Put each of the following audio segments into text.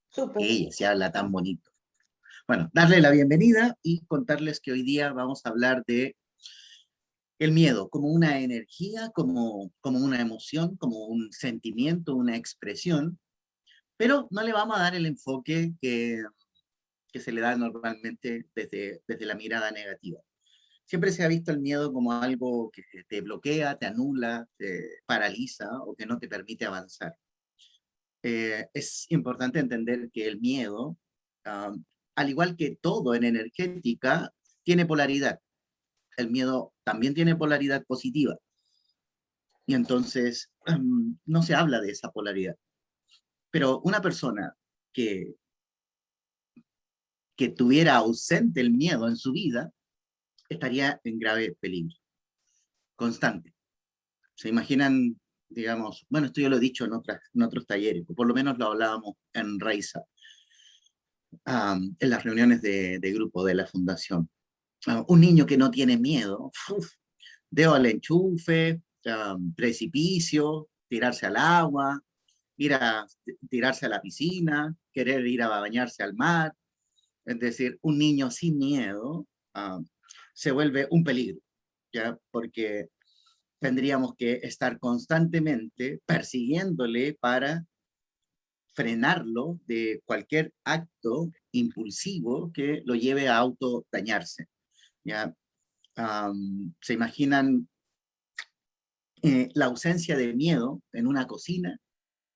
Súper. Ella se habla tan bonito. Bueno, darle la bienvenida y contarles que hoy día vamos a hablar de el miedo como una energía, como una emoción, como un sentimiento, una expresión, pero no le vamos a dar el enfoque que se le da normalmente desde la mirada negativa. Siempre se ha visto el miedo como algo que te bloquea, te anula, te paraliza o que no te permite avanzar. Es importante entender que el miedo, um, al igual que todo en energética, tiene polaridad. El miedo también tiene polaridad positiva. Y entonces no se habla de esa polaridad. Pero una persona que, que tuviera ausente el miedo en su vida estaría en grave peligro, constante. ¿Se imaginan, digamos, bueno, esto yo lo he dicho en otros talleres, por lo menos lo hablábamos en Raiza, en las reuniones de grupo de la fundación. Un niño que no tiene miedo, uf, dedo al enchufe, precipicio, tirarse al agua, tirarse a la piscina, querer ir a bañarse al mar. Es decir, un niño sin miedo se vuelve un peligro, ¿ya? Porque tendríamos que estar constantemente persiguiéndole para frenarlo de cualquier acto impulsivo que lo lleve a autodañarse. ¿Ya? ¿Se imaginan la ausencia de miedo en una cocina?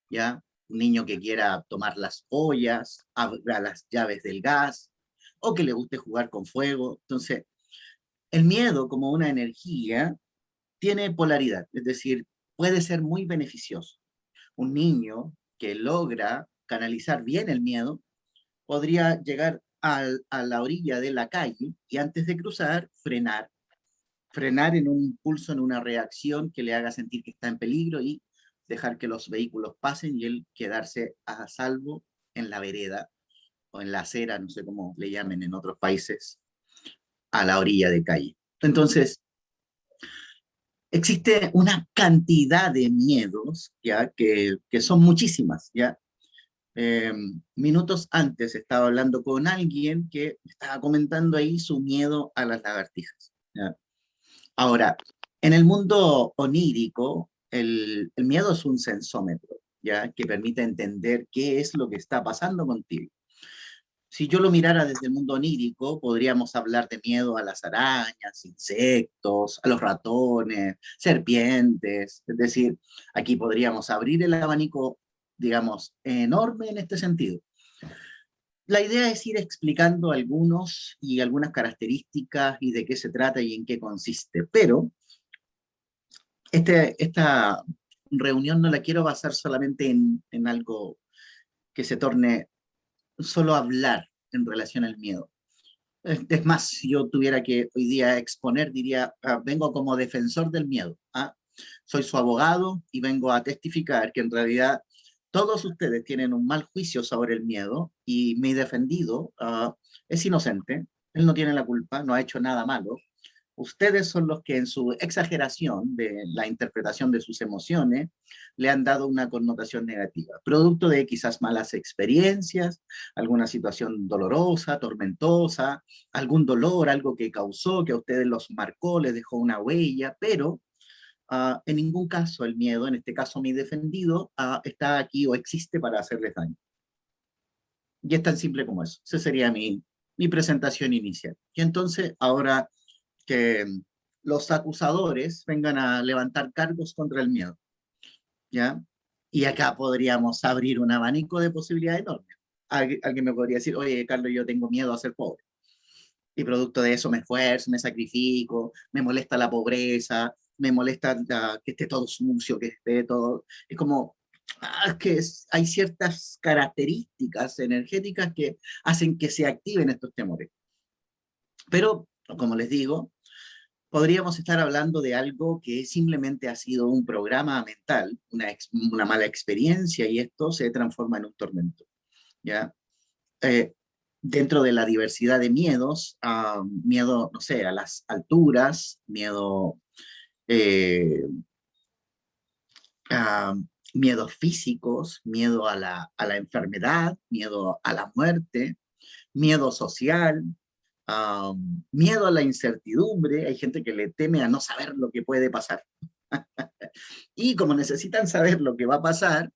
¿Ya? Un niño que quiera tomar las ollas, abra las llaves del gas, o que le guste jugar con fuego. Entonces, el miedo como una energía tiene polaridad, es decir, puede ser muy beneficioso. Un niño que logra canalizar bien el miedo podría llegar a la orilla de la calle y antes de cruzar, frenar en un impulso, en una reacción que le haga sentir que está en peligro y dejar que los vehículos pasen y él quedarse a salvo en la vereda o en la acera, no sé cómo le llamen en otros países, a la orilla de calle. Entonces, existe una cantidad de miedos, ¿ya? Que son muchísimas, ¿ya? Eh, Minutos antes estaba hablando con alguien que estaba comentando ahí su miedo a las lagartijas, ¿ya? Ahora, en el mundo onírico, el miedo es un sensómetro, ¿ya? Que permite entender qué es lo que está pasando contigo. Si yo lo mirara desde el mundo onírico, podríamos hablar de miedo a las arañas, insectos, a los ratones, serpientes. Es decir, aquí podríamos abrir el abanico, digamos, enorme en este sentido. La idea es ir explicando algunos y algunas características y de qué se trata y en qué consiste, pero esta reunión no la quiero basar solamente en algo que se torne solo hablar en relación al miedo. Es más, si yo tuviera que hoy día exponer, diría, vengo como defensor del miedo. Soy su abogado y vengo a testificar que en realidad todos ustedes tienen un mal juicio sobre el miedo y mi defendido es inocente, él no tiene la culpa, no ha hecho nada malo. Ustedes son los que en su exageración de la interpretación de sus emociones le han dado una connotación negativa, producto de quizás malas experiencias, alguna situación dolorosa, tormentosa, algún dolor, algo que causó, que a ustedes los marcó, les dejó una huella, pero en ningún caso el miedo, en este caso mi defendido, está aquí o existe para hacerles daño. Y es tan simple como eso. Esa sería mi presentación inicial. Y entonces, ahora que los acusadores vengan a levantar cargos contra el miedo, ¿ya? Y acá podríamos abrir un abanico de posibilidades enormes. Alguien me podría decir, oye, Carlos, yo tengo miedo a ser pobre. Y producto de eso me esfuerzo, me sacrifico, me molesta la pobreza, me molesta que esté todo sucio, que esté todo... Es como, hay ciertas características energéticas que hacen que se activen estos temores. Pero, como les digo, podríamos estar hablando de algo que simplemente ha sido un programa mental, una mala experiencia y esto se transforma en un tormento, ¿ya? Eh, Dentro de la diversidad de miedos, miedo, no sé, a las alturas, miedo eh, a, miedos físicos, miedo a la enfermedad, miedo a la muerte, miedo social, miedo a la incertidumbre. Hay gente que le teme a no saber lo que puede pasar. Y como necesitan saber lo que va a pasar,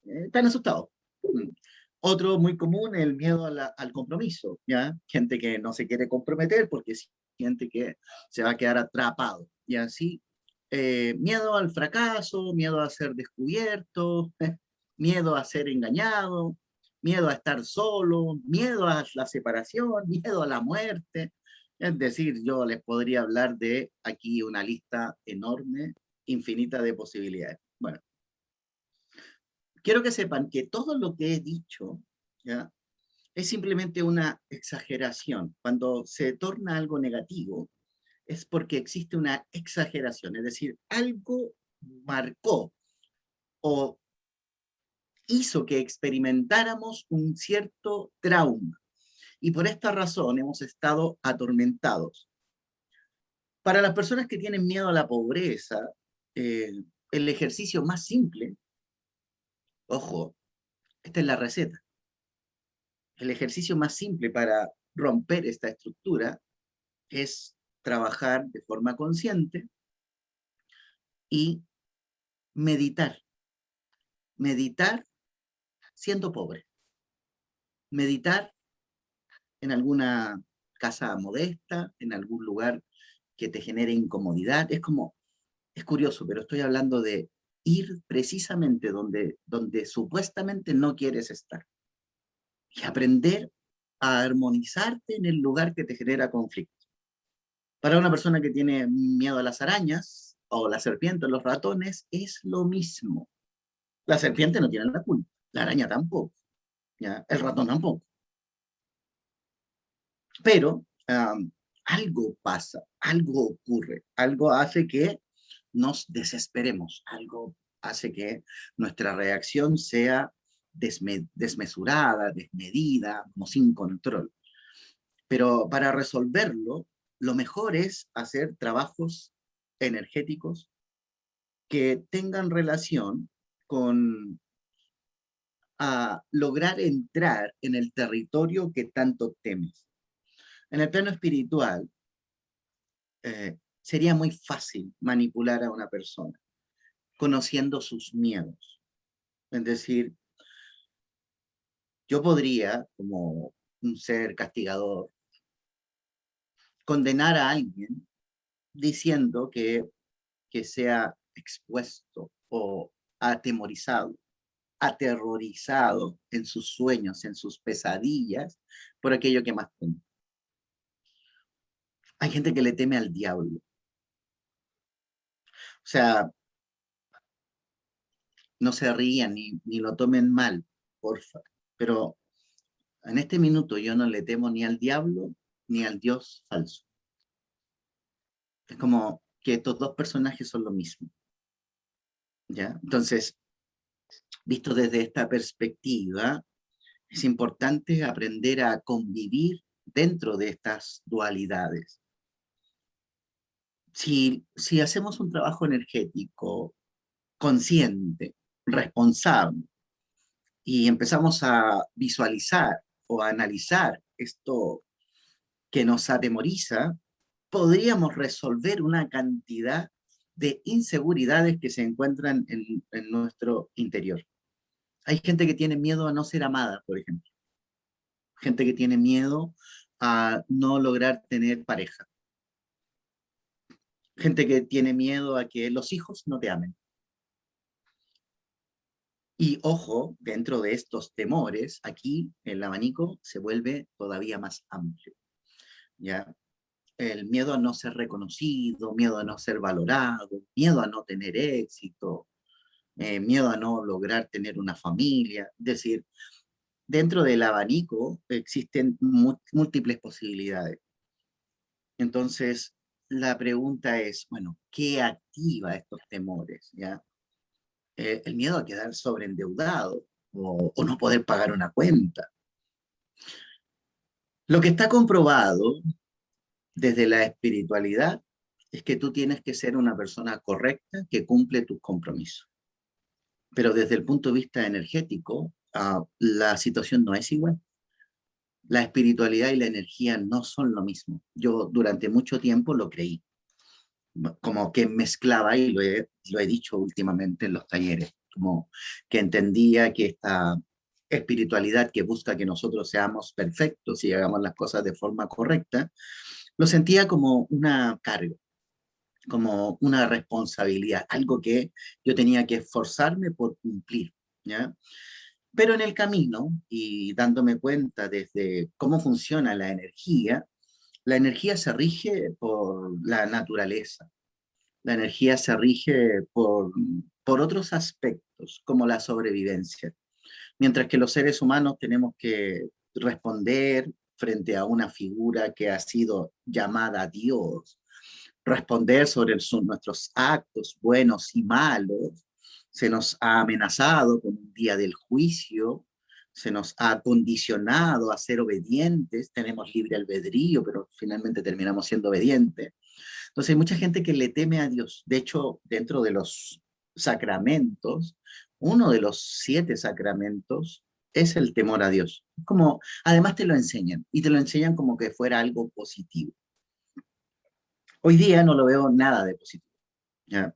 están asustados. Mm. Otro muy común es el miedo al compromiso, ¿ya? Gente que no se quiere comprometer porque siente que se va a quedar atrapado, y así. Miedo al fracaso, miedo a ser descubierto, miedo a ser engañado, miedo a estar solo, miedo a la separación, miedo a la muerte. Es decir, yo les podría hablar de aquí una lista enorme, infinita de posibilidades. Bueno, quiero que sepan que todo lo que he dicho, ¿ya? Es simplemente una exageración. Cuando se torna algo negativo, es porque existe una exageración, es decir, algo marcó o hizo que experimentáramos un cierto trauma. Y por esta razón hemos estado atormentados. Para las personas que tienen miedo a la pobreza, eh, el ejercicio más simple, ojo, esta es la receta, el ejercicio más simple para romper esta estructura es trabajar de forma consciente y meditar. Meditar siendo pobre. Meditar en alguna casa modesta, en algún lugar que te genere incomodidad. Es curioso, pero estoy hablando de ir precisamente donde supuestamente no quieres estar y aprender a armonizarte en el lugar que te genera conflicto. Para una persona que tiene miedo a las arañas o la serpiente o los ratones, es lo mismo. La serpiente no tiene la culpa, la araña tampoco, ¿ya? El ratón tampoco. Pero algo pasa, algo ocurre, algo hace que nos desesperemos, algo hace que nuestra reacción sea desmesurada, desmedida, como sin control. Pero para resolverlo, lo mejor es hacer trabajos energéticos que tengan relación con lograr entrar en el territorio que tanto temes. En el plano espiritual, sería muy fácil manipular a una persona conociendo sus miedos. Es decir, yo podría, como un ser castigador, condenar a alguien diciendo que sea expuesto o atemorizado, aterrorizado en sus sueños, en sus pesadillas, por aquello que más teme. Hay gente que le teme al diablo. O sea, no se rían ni lo tomen mal, porfa. Pero en este minuto yo no le temo ni al diablo ni al Dios falso. Es como que estos dos personajes son lo mismo, ¿ya? Entonces, visto desde esta perspectiva, es importante aprender a convivir dentro de estas dualidades. Si hacemos un trabajo energético consciente, responsable, y empezamos a visualizar o a analizar esto que nos atemoriza, podríamos resolver una cantidad de inseguridades que se encuentran en nuestro interior. Hay gente que tiene miedo a no ser amada, por ejemplo. Gente que tiene miedo a no lograr tener pareja. Gente que tiene miedo a que los hijos no te amen. Y ojo, dentro de estos temores, aquí el abanico se vuelve todavía más amplio, ¿ya? El miedo a no ser reconocido, miedo a no ser valorado, miedo a no tener éxito, miedo a no lograr tener una familia. Es decir, dentro del abanico existen múltiples posibilidades. Entonces, la pregunta es, bueno, ¿qué activa estos temores? ¿Ya? El miedo a quedar sobreendeudado o no poder pagar una cuenta. Lo que está comprobado desde la espiritualidad es que tú tienes que ser una persona correcta que cumple tus compromisos. pero desde el punto de vista energético, la situación no es igual. La espiritualidad y la energía no son lo mismo. Yo durante mucho tiempo lo creí, como que mezclaba, y lo he dicho últimamente en los talleres, como que entendía que esta espiritualidad que busca que nosotros seamos perfectos y hagamos las cosas de forma correcta, lo sentía como una carga, como una responsabilidad, algo que yo tenía que esforzarme por cumplir, ¿ya? Pero en el camino y dándome cuenta desde cómo funciona la energía se rige por la naturaleza, la energía se rige por otros aspectos, como la sobrevivencia. Mientras que los seres humanos tenemos que responder frente a una figura que ha sido llamada Dios, responder sobre nuestros actos buenos y malos. Se nos ha amenazado con un día del juicio, se nos ha condicionado a ser obedientes, tenemos libre albedrío, pero finalmente terminamos siendo obedientes. Entonces hay mucha gente que le teme a Dios. De hecho, dentro de los sacramentos, uno de los 7 sacramentos es el temor a Dios. Como, además te lo enseñan, y te lo enseñan como que fuera algo positivo. Hoy día no lo veo nada de positivo. ¿Ya?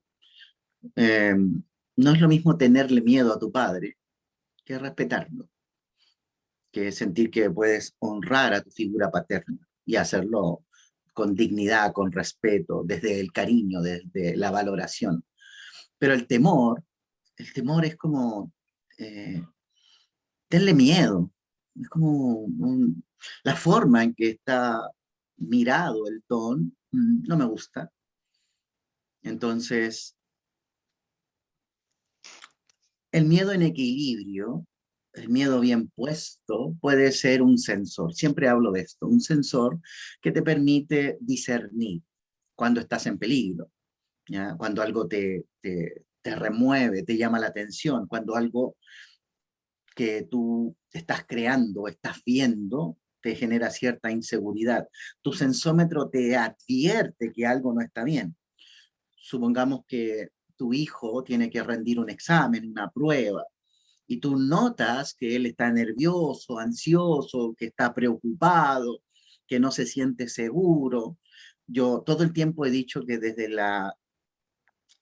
Eh, no es lo mismo tenerle miedo a tu padre que respetarlo, que sentir que puedes honrar a tu figura paterna y hacerlo con dignidad, con respeto, desde el cariño, desde la valoración. Pero el temor es como, eh, tenle miedo, es como la forma en que está mirado el don, no me gusta. Entonces, el miedo en equilibrio, el miedo bien puesto, puede ser un sensor. Siempre hablo de esto, un sensor que te permite discernir cuando estás en peligro, ¿ya? Cuando algo te remueve, te llama la atención, cuando algo que tú estás creando, estás viendo, te genera cierta inseguridad. Tu sensómetro te advierte que algo no está bien. Supongamos que tu hijo tiene que rendir un examen, una prueba, y tú notas que él está nervioso, ansioso, que está preocupado, que no se siente seguro. Yo todo el tiempo he dicho que desde la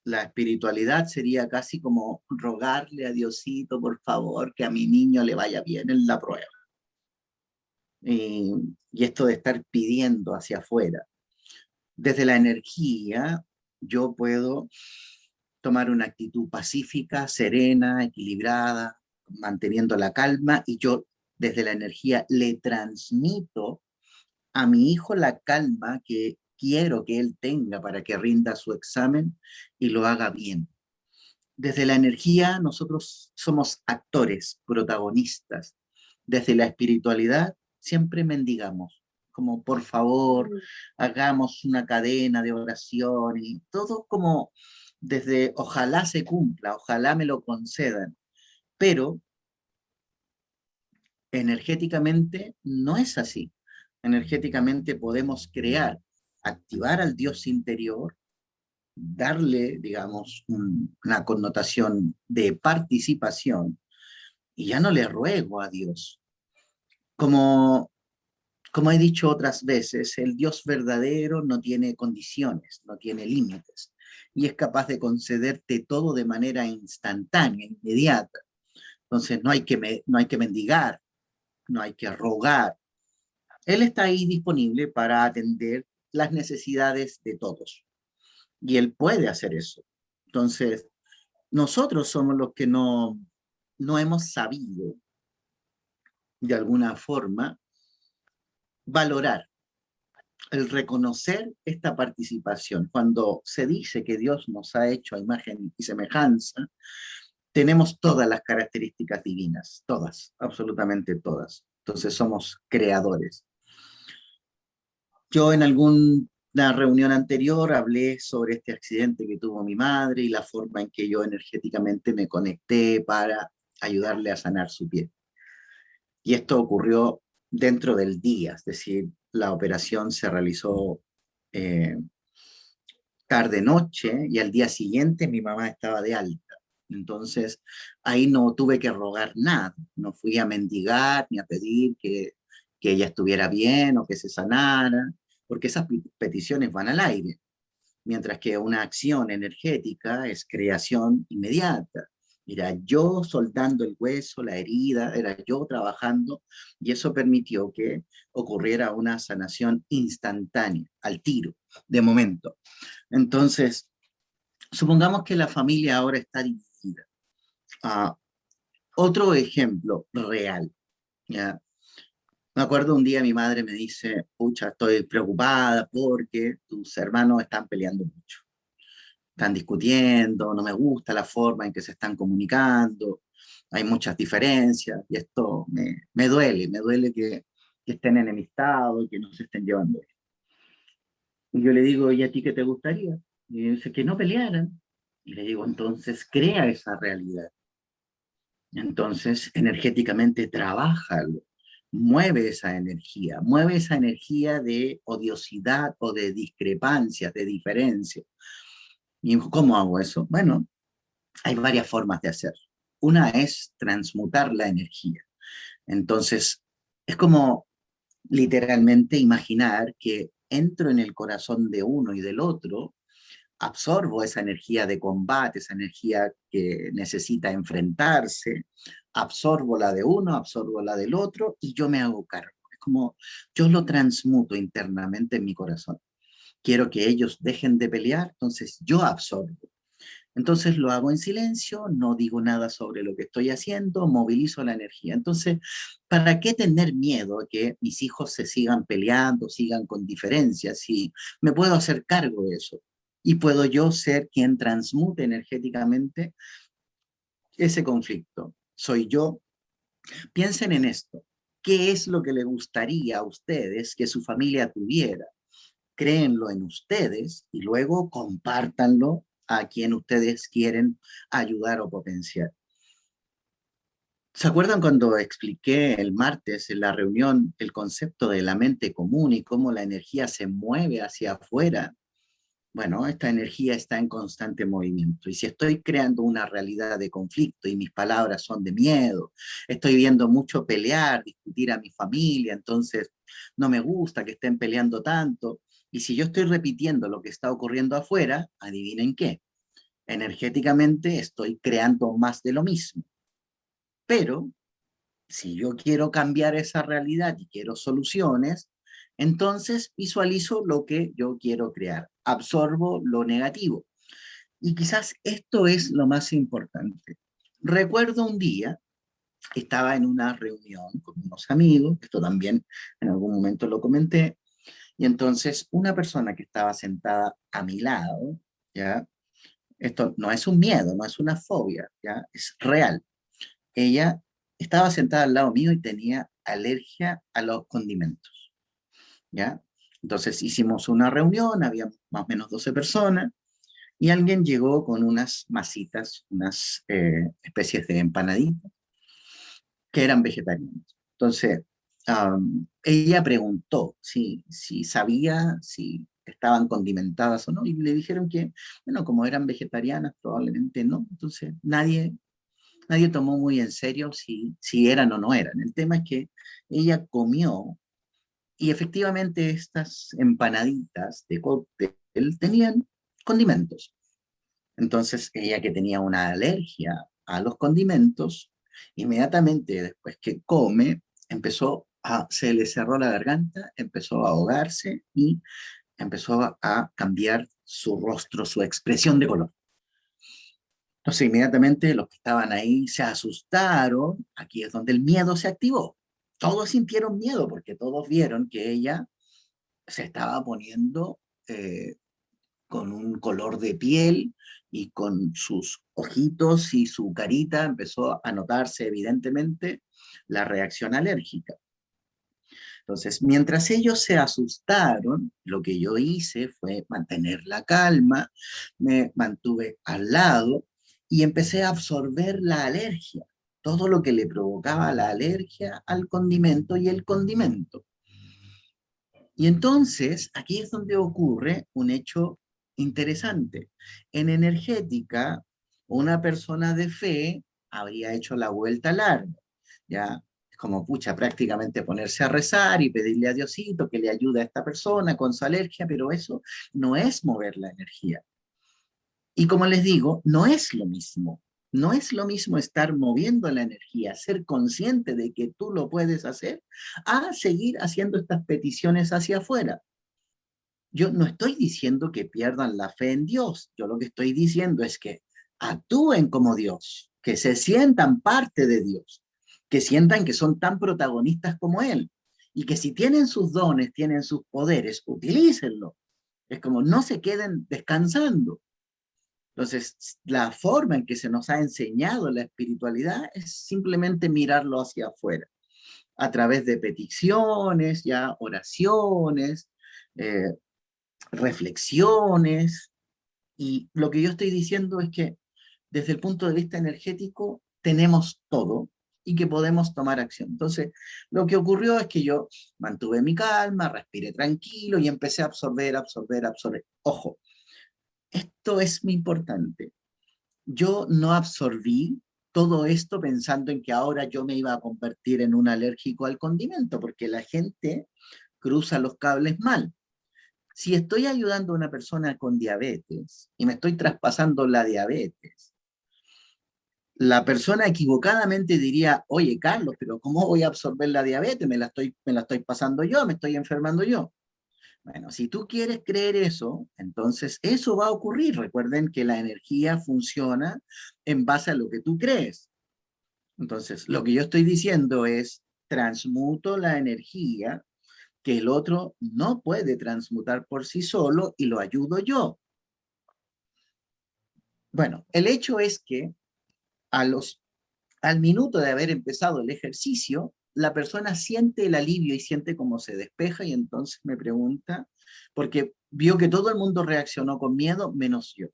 espiritualidad sería casi como rogarle a Diosito, por favor, que a mi niño le vaya bien en la prueba. Y esto de estar pidiendo hacia afuera. Desde la energía, yo puedo tomar una actitud pacífica, serena, equilibrada, manteniendo la calma, y yo desde la energía le transmito a mi hijo la calma que quiero que él tenga para que rinda su examen y lo haga bien. Desde la energía nosotros somos actores, protagonistas. Desde la espiritualidad siempre mendigamos, como por favor, hagamos una cadena de oración y todo como desde ojalá se cumpla, ojalá me lo concedan, pero energéticamente no es así. Energéticamente podemos crear, activar al Dios interior, darle, digamos, una connotación de participación, y ya no le ruego a Dios. Como, como he dicho otras veces, el Dios verdadero no tiene condiciones, no tiene límites, y es capaz de concederte todo de manera instantánea, inmediata. Entonces no hay que mendigar, no hay que rogar. Él está ahí disponible para atender las necesidades de todos, y él puede hacer eso. Entonces, nosotros somos los que no hemos sabido, de alguna forma, valorar, el reconocer esta participación. Cuando se dice que Dios nos ha hecho a imagen y semejanza, tenemos todas las características divinas, todas, absolutamente todas. Entonces somos creadores. Yo en alguna reunión anterior hablé sobre este accidente que tuvo mi madre y la forma en que yo energéticamente me conecté para ayudarle a sanar su piel. Y esto ocurrió dentro del día, es decir, la operación se realizó eh, tarde-noche y al día siguiente mi mamá estaba de alta. Entonces, ahí no tuve que rogar nada, no fui a mendigar ni a pedir que ella estuviera bien o que se sanara, porque esas peticiones van al aire, mientras que una acción energética es creación inmediata. Era yo soldando el hueso, la herida, era yo trabajando, y eso permitió que ocurriera una sanación instantánea, al tiro, de momento. Entonces, supongamos que la familia ahora está dividida. Ah, otro ejemplo real, ¿ya? Me acuerdo un día mi madre me dice, pucha, estoy preocupada porque tus hermanos están peleando mucho, están discutiendo, no me gusta la forma en que se están comunicando, hay muchas diferencias y esto me duele que estén enemistados y que no se estén llevando bien. Y yo le digo, ¿y a ti qué te gustaría? Y dice que no pelearan. Y le digo, entonces crea esa realidad. Entonces, energéticamente trabájalo, mueve esa energía de odiosidad o de discrepancias, de diferencia. ¿Y cómo hago eso? Bueno, hay varias formas de hacerlo. Una es transmutar la energía. Entonces, es como literalmente imaginar que entro en el corazón de uno y del otro, absorbo esa energía de combate, esa energía que necesita enfrentarse, absorbo la de uno, absorbo la del otro y yo me hago cargo. Es como yo lo transmuto internamente en mi corazón. Quiero que ellos dejen de pelear, entonces yo absorbo. Entonces lo hago en silencio, no digo nada sobre lo que estoy haciendo, movilizo la energía. Entonces, ¿para qué tener miedo a que mis hijos se sigan peleando, sigan con diferencias? Si me puedo hacer cargo de eso y puedo yo ser quien transmute energéticamente ese conflicto. Soy yo. Piensen en esto. ¿Qué es lo que le gustaría a ustedes que su familia tuviera? Créenlo en ustedes y luego compártanlo a quien ustedes quieren ayudar o potenciar. ¿Se acuerdan cuando expliqué el martes en la reunión el concepto de la mente común y cómo la energía se mueve hacia afuera? Bueno, esta energía está en constante movimiento. Y si estoy creando una realidad de conflicto y mis palabras son de miedo, estoy viendo mucho pelear, discutir a mi familia, entonces no me gusta que estén peleando tanto. Y si yo estoy repitiendo lo que está ocurriendo afuera, adivinen qué, energéticamente estoy creando más de lo mismo. Pero si yo quiero cambiar esa realidad y quiero soluciones, entonces visualizo lo que yo quiero crear, absorbo lo negativo. Y quizás esto es lo más importante. Recuerdo un día, estaba en una reunión con unos amigos, esto también en algún momento lo comenté, y entonces una persona que estaba sentada a mi lado, ¿ya? Esto no es un miedo, no es una fobia, ¿ya? Es real. Ella estaba sentada al lado mío y tenía alergia a los condimentos, ¿ya? Entonces hicimos una reunión, había más o menos 12 personas, y alguien llegó con unas masitas, unas especies de empanaditas que eran vegetarianas. Entonces, ella preguntó si sabía si estaban condimentadas o no, y le dijeron que, bueno, como eran vegetarianas, probablemente no. Entonces, nadie tomó muy en serio si eran o no eran. El tema es que ella comió y efectivamente estas empanaditas de cóctel tenían condimentos. Entonces ella que tenía una alergia a los condimentos, inmediatamente después que come, se le cerró la garganta, empezó a ahogarse y empezó a cambiar su rostro, su expresión de color. Entonces, inmediatamente los que estaban ahí se asustaron. Aquí es donde el miedo se activó. Todos sintieron miedo porque todos vieron que ella se estaba poniendo con un color de piel y con sus ojitos y su carita empezó a notarse evidentemente la reacción alérgica. Entonces, mientras ellos se asustaron, lo que yo hice fue mantener la calma, me mantuve al lado y empecé a absorber la alergia, todo lo que le provocaba la alergia al condimento y el condimento. Y entonces, aquí es donde ocurre un hecho interesante. En energética una persona de fe habría hecho la vuelta larga, ¿ya? Es como, pucha, prácticamente ponerse a rezar y pedirle a Diosito que le ayude a esta persona con su alergia, pero eso no es mover la energía. Y como les digo, no es lo mismo. No es lo mismo estar moviendo la energía, ser consciente de que tú lo puedes hacer, a seguir haciendo estas peticiones hacia afuera. Yo no estoy diciendo que pierdan la fe en Dios. Yo lo que estoy diciendo es que actúen como Dios, que se sientan parte de Dios, que sientan que son tan protagonistas como Él y que si tienen sus dones, tienen sus poderes, utilícenlo. Es como no se queden descansando. Entonces, la forma en que se nos ha enseñado la espiritualidad es simplemente mirarlo hacia afuera, a través de peticiones, ya oraciones, eh, reflexiones, y lo que yo estoy diciendo es que desde el punto de vista energético tenemos todo y que podemos tomar acción. Entonces, lo que ocurrió es que yo mantuve mi calma, respiré tranquilo y empecé a absorber, absorber, absorber. Ojo, esto es muy importante. Yo no absorbí todo esto pensando en que ahora yo me iba a convertir en un alérgico al condimento, porque la gente cruza los cables mal. Si estoy ayudando a una persona con diabetes y me estoy traspasando la diabetes, la persona equivocadamente diría, oye, Carlos, pero ¿cómo voy a absorber la diabetes? Me la estoy pasando yo, me estoy enfermando yo. Bueno, si tú quieres creer eso, entonces eso va a ocurrir. Recuerden que la energía funciona en base a lo que tú crees. Entonces, lo que yo estoy diciendo es, transmuto la energía que el otro no puede transmutar por sí solo y lo ayudo yo. Bueno, el hecho es que a los, al minuto de haber empezado el ejercicio, la persona siente el alivio y siente cómo se despeja y entonces me pregunta, porque vio que todo el mundo reaccionó con miedo menos yo.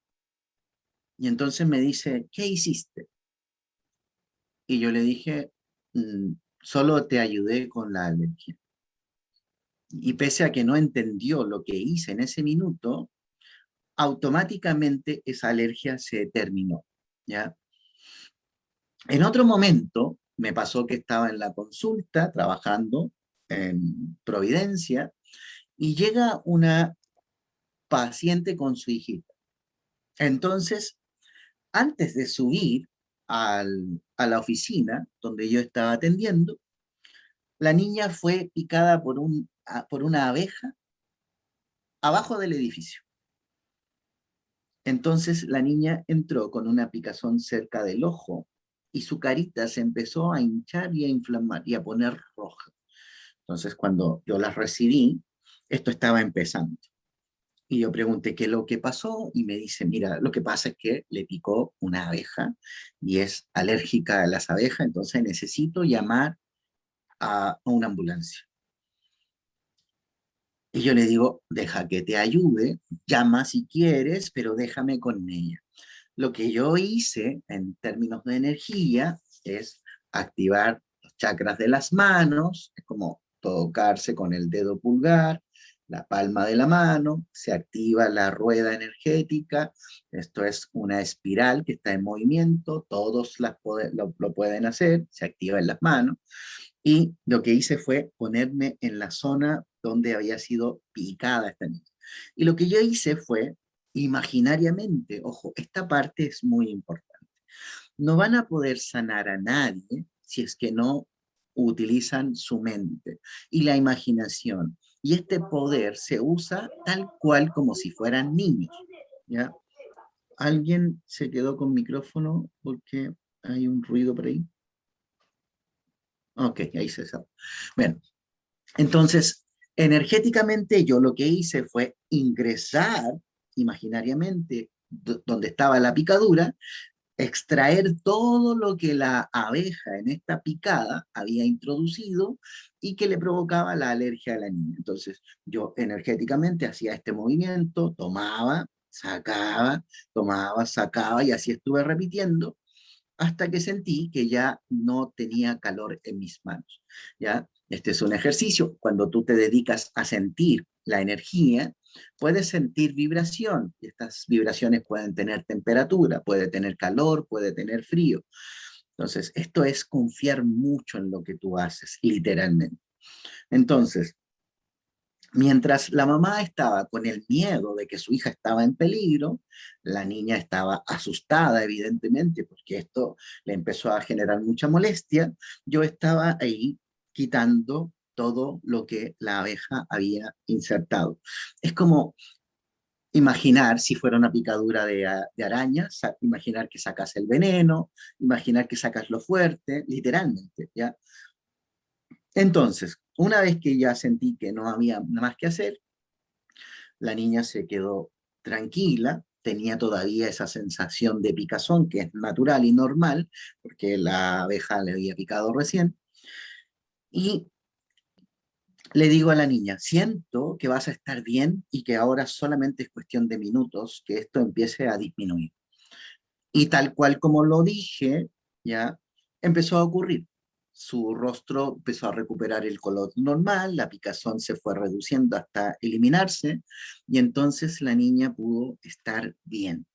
Y entonces me dice, ¿qué hiciste? Y yo le dije, solo te ayudé con la alergia. Y pese a que no entendió lo que hice en ese minuto, automáticamente esa alergia se terminó, ¿ya? En otro momento me pasó que estaba en la consulta trabajando en Providencia y llega una paciente con su hijita. Entonces, antes de subir a la oficina donde yo estaba atendiendo, la niña fue picada por una abeja abajo del edificio. Entonces la niña entró con una picazón cerca del ojo y su carita se empezó a hinchar y a inflamar y a poner roja. Entonces cuando yo la recibí, esto estaba empezando. Y yo pregunté qué es lo que pasó y me dice, mira, lo que pasa es que le picó una abeja y es alérgica a las abejas, entonces necesito llamar a una ambulancia. Y yo le digo, deja que te ayude, llama si quieres, pero déjame con ella. Lo que yo hice en términos de energía es activar los chakras de las manos, es como tocarse con el dedo pulgar, la palma de la mano, se activa la rueda energética, esto es una espiral que está en movimiento, todos lo pueden hacer, se activa en las manos, y lo que hice fue ponerme en la zona donde había sido picada esta niña. Y lo que yo hice fue, imaginariamente, ojo, esta parte es muy importante, no van a poder sanar a nadie si es que no utilizan su mente y la imaginación. Y este poder se usa tal cual como si fueran niños, ¿ya? ¿Alguien se quedó con micrófono porque hay un ruido por ahí? Ok, ahí se sabe. Bueno, entonces, energéticamente yo lo que hice fue ingresar imaginariamente donde estaba la picadura, extraer todo lo que la abeja en esta picada había introducido y que le provocaba la alergia a la niña. Entonces, yo energéticamente hacía este movimiento, tomaba, sacaba y así estuve repitiendo hasta que sentí que ya no tenía calor en mis manos, ¿ya? Este es un ejercicio, cuando tú te dedicas a sentir la energía, Puedes sentir vibración, y estas vibraciones pueden tener temperatura, puede tener calor, puede tener frío. Entonces, esto es confiar mucho en lo que tú haces, literalmente. Entonces, mientras la mamá estaba con el miedo de que su hija estaba en peligro, la niña estaba asustada, evidentemente, porque esto le empezó a generar mucha molestia. Yo estaba ahí quitando todo lo que la abeja había insertado. Es como imaginar si fuera una picadura de araña, imaginar que sacas el veneno, imaginar que sacas lo fuerte, literalmente, ¿ya? Entonces, una vez que ya sentí que no había nada más que hacer, la niña se quedó tranquila, tenía todavía esa sensación de picazón que es natural y normal, porque la abeja le había picado recién, y le digo a la niña, siento que vas a estar bien y que ahora solamente es cuestión de minutos que esto empiece a disminuir. Y tal cual como lo dije, ya empezó a ocurrir. Su rostro empezó a recuperar el color normal, la picazón se fue reduciendo hasta eliminarse y entonces la niña pudo estar bien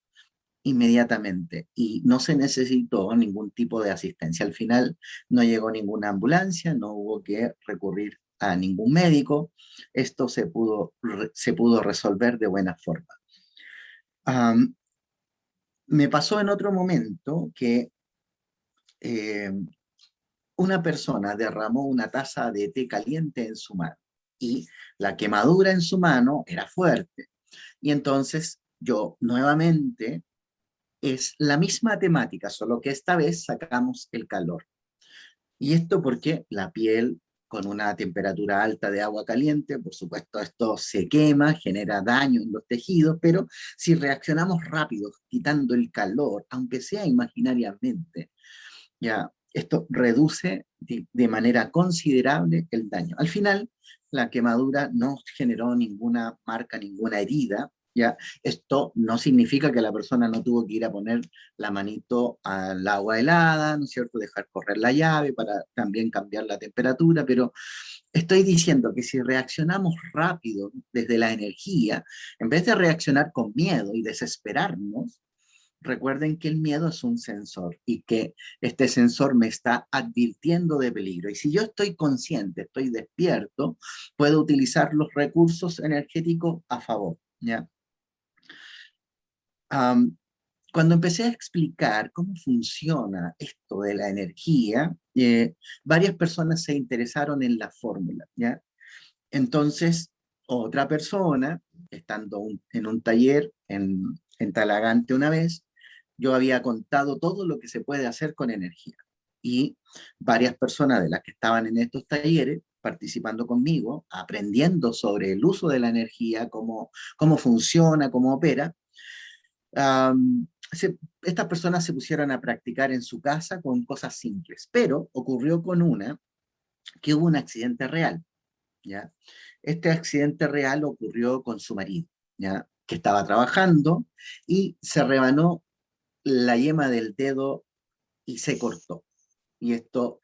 inmediatamente y no se necesitó ningún tipo de asistencia. Al final no llegó ninguna ambulancia, no hubo que recurrir a ningún médico. Esto se pudo resolver de buena forma. Um, Me pasó en otro momento que eh, una persona derramó una taza de té caliente en su mano y la quemadura en su mano era fuerte. Y entonces yo nuevamente es la misma temática, solo que esta vez sacamos el calor. Y esto porque la piel con una temperatura alta de agua caliente, por supuesto esto se quema, genera daño en los tejidos, pero si reaccionamos rápido, quitando el calor, aunque sea imaginariamente, ya esto reduce de manera considerable el daño. Al final, la quemadura no generó ninguna marca, ninguna herida. Ya, esto no significa que la persona no tuvo que ir a poner la manito al agua helada, ¿no es cierto? Dejar correr la llave para también cambiar la temperatura, pero estoy diciendo que si reaccionamos rápido desde la energía, en vez de reaccionar con miedo y desesperarnos, recuerden que el miedo es un sensor y que este sensor me está advirtiendo de peligro. Y si yo estoy consciente, estoy despierto, puedo utilizar los recursos energéticos a favor, ¿ya? Um, Cuando empecé a explicar cómo funciona esto de la energía, varias personas se interesaron en la fórmula, ¿ya? Entonces, otra persona, estando en un taller en Talagante una vez, yo había contado todo lo que se puede hacer con energía. Y varias personas de las que estaban en estos talleres, participando conmigo, aprendiendo sobre el uso de la energía, cómo funciona, cómo opera, estas personas se pusieron a practicar en su casa con cosas simples. Pero ocurrió con una que hubo un accidente real, ¿ya? Este accidente real ocurrió con su marido, ¿ya? Que estaba trabajando y se rebanó la yema del dedo y se cortó. Y esto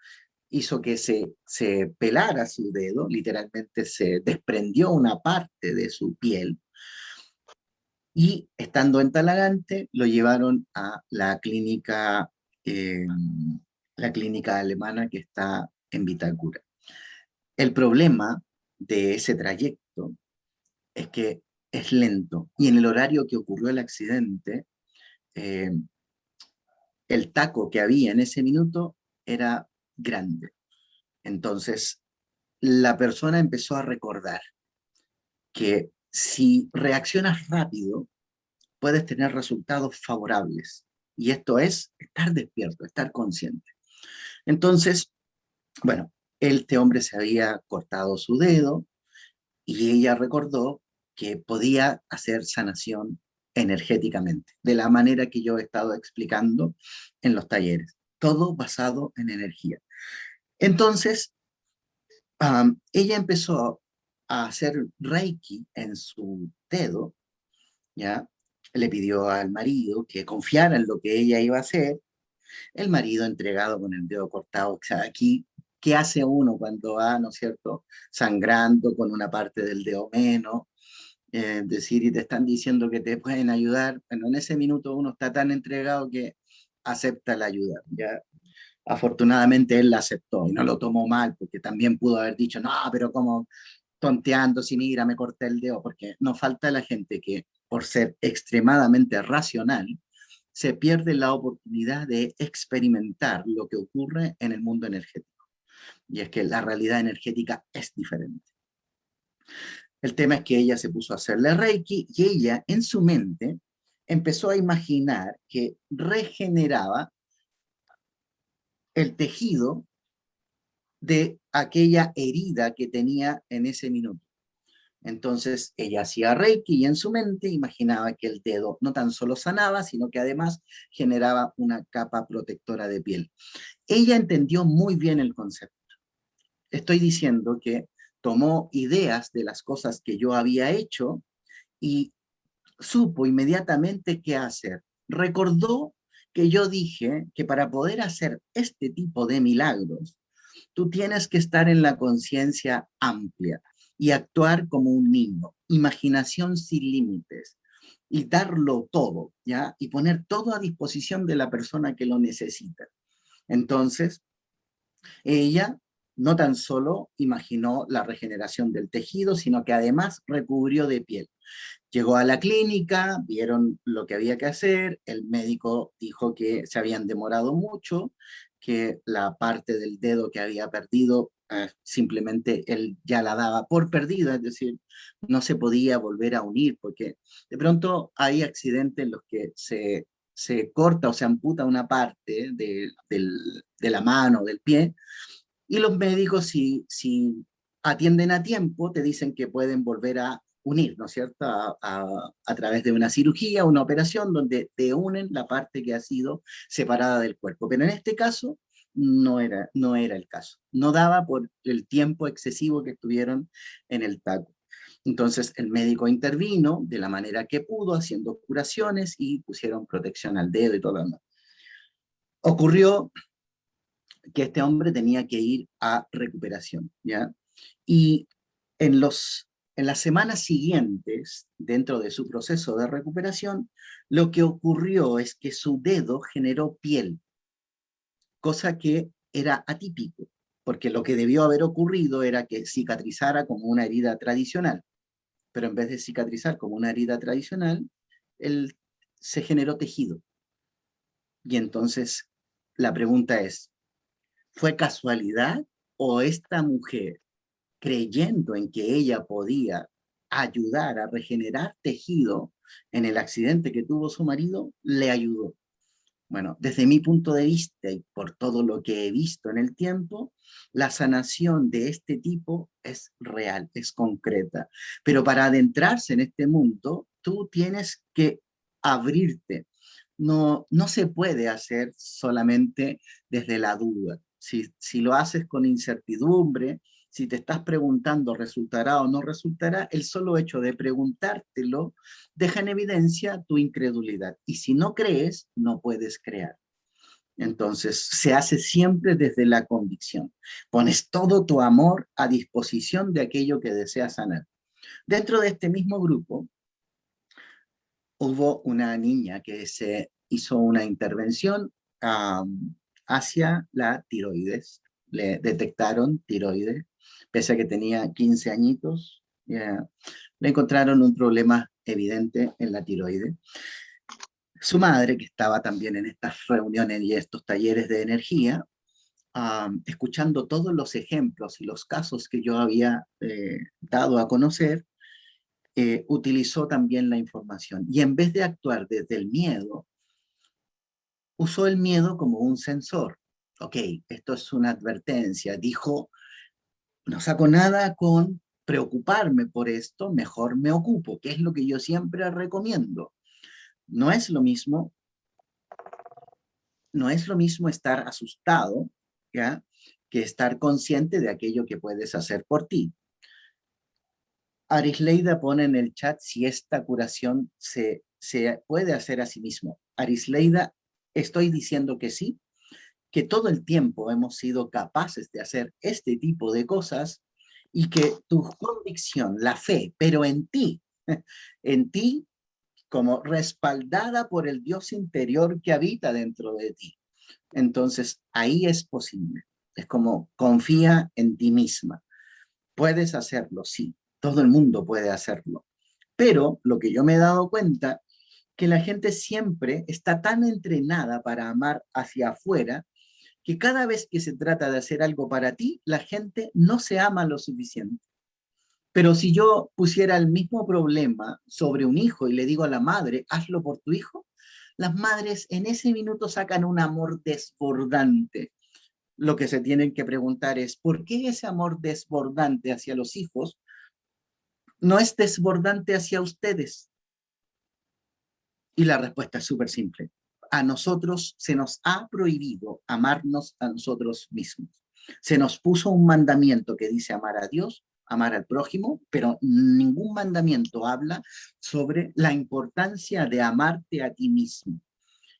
hizo que se pelara su dedo, literalmente se desprendió una parte de su piel y estando en Talagante lo llevaron a la clínica alemana que está en Vitacura. El problema de ese trayecto es que es lento y en el horario que ocurrió el accidente, eh, el taco que había en ese minuto era grande. Entonces, la persona empezó a recordar que si reaccionas rápido, puedes tener resultados favorables. Y esto es estar despierto, estar consciente. Entonces, bueno, este hombre se había cortado su dedo y ella recordó que podía hacer sanación energéticamente, de la manera que yo he estado explicando en los talleres, todo basado en energía. Entonces, ella empezó a hacer Reiki en su dedo, ¿ya? Le pidió al marido que confiara en lo que ella iba a hacer. El marido entregado con el dedo cortado, o sea, aquí, ¿qué hace uno cuando va, ¿no es cierto?, sangrando con una parte del dedo menos? decir, y te están diciendo que te pueden ayudar, bueno, en ese minuto uno está tan entregado que acepta la ayuda, ¿ya? Afortunadamente él la aceptó y no lo tomó mal, porque también pudo haber dicho, no, pero como tonteando, si mira, me corté el dedo, porque no falta la gente que, por ser extremadamente racional, se pierde la oportunidad de experimentar lo que ocurre en el mundo energético. Y es que la realidad energética es diferente. El tema es que ella se puso a hacerle Reiki y ella en su mente empezó a imaginar que regeneraba el tejido de aquella herida que tenía en ese minuto. Entonces ella hacía Reiki y en su mente imaginaba que el dedo no tan solo sanaba, sino que además generaba una capa protectora de piel. Ella entendió muy bien el concepto. Estoy diciendo que tomó ideas de las cosas que yo había hecho y supo inmediatamente qué hacer. Recordó que yo dije que para poder hacer este tipo de milagros, tú tienes que estar en la conciencia amplia y actuar como un niño, imaginación sin límites y darlo todo, ¿ya? Y poner todo a disposición de la persona que lo necesita. Entonces, ella no tan solo imaginó la regeneración del tejido, sino que además recubrió de piel. Llegó a la clínica, vieron lo que había que hacer, el médico dijo que se habían demorado mucho, que la parte del dedo que había perdido, simplemente él ya la daba por perdida, es decir, no se podía volver a unir, porque de pronto hay accidentes en los que se corta o se amputa una parte de la mano, del pie, y los médicos, si atienden a tiempo, te dicen que pueden volver a unir, ¿no es cierto?, a través de una cirugía, una operación, donde te unen la parte que ha sido separada del cuerpo. Pero en este caso no era el caso. No daba por el tiempo excesivo que estuvieron en el taco. Entonces el médico intervino de la manera que pudo, haciendo curaciones y pusieron protección al dedo y todo lo demás. Ocurrió que este hombre tenía que ir a recuperación, ¿ya? Y en, en las semanas siguientes, dentro de su proceso de recuperación, lo que ocurrió es que su dedo generó piel, cosa que era atípico, porque lo que debió haber ocurrido era que cicatrizara como una herida tradicional, pero en vez de cicatrizar como una herida tradicional, él se generó tejido. Y entonces la pregunta es, ¿fue casualidad o esta mujer, creyendo en que ella podía ayudar a regenerar tejido en el accidente que tuvo su marido, le ayudó? Bueno, desde mi punto de vista y por todo lo que he visto en el tiempo, la sanación de este tipo es real, es concreta. Pero para adentrarse en este mundo, tú tienes que abrirte. No se puede hacer solamente desde la duda. Si lo haces con incertidumbre, si te estás preguntando resultará o no resultará, el solo hecho de preguntártelo deja en evidencia tu incredulidad. Y si no crees, no puedes crear. Entonces, se hace siempre desde la convicción. Pones todo tu amor a disposición de aquello que deseas sanar. Dentro de este mismo grupo, hubo una niña que se hizo una intervención hacia la tiroides. Le detectaron tiroides, pese a que tenía 15 añitos, le encontraron un problema evidente en la tiroides. Su madre, que estaba también en estas reuniones y estos talleres de energía, escuchando todos los ejemplos y los casos que yo había dado a conocer, utilizó también la información. Y en vez de actuar desde el miedo, usó el miedo como un sensor. Ok, esto es una advertencia. Dijo, no saco nada con preocuparme por esto, mejor me ocupo, que es lo que yo siempre recomiendo. No es lo mismo, no es lo mismo estar asustado, ¿ya?, que estar consciente de aquello que puedes hacer por ti. Arisleida pone en el chat si esta curación se puede hacer a sí mismo. Arisleida, estoy diciendo que sí, que todo el tiempo hemos sido capaces de hacer este tipo de cosas y que tu convicción, la fe, pero en ti, en ti, como respaldada por el Dios interior que habita dentro de ti. Entonces, ahí es posible. Es como confía en ti misma. Puedes hacerlo, sí. Todo el mundo puede hacerlo. Pero lo que yo me he dado cuenta, que la gente siempre está tan entrenada para amar hacia afuera, que cada vez que se trata de hacer algo para ti, la gente no se ama lo suficiente. Pero si yo pusiera el mismo problema sobre un hijo y le digo a la madre, hazlo por tu hijo, las madres en ese minuto sacan un amor desbordante. Lo que se tienen que preguntar es, ¿por qué ese amor desbordante hacia los hijos no es desbordante hacia ustedes? Y la respuesta es súper simple. A nosotros se nos ha prohibido amarnos a nosotros mismos. Se nos puso un mandamiento que dice amar a Dios, amar al prójimo, pero ningún mandamiento habla sobre la importancia de amarte a ti mismo.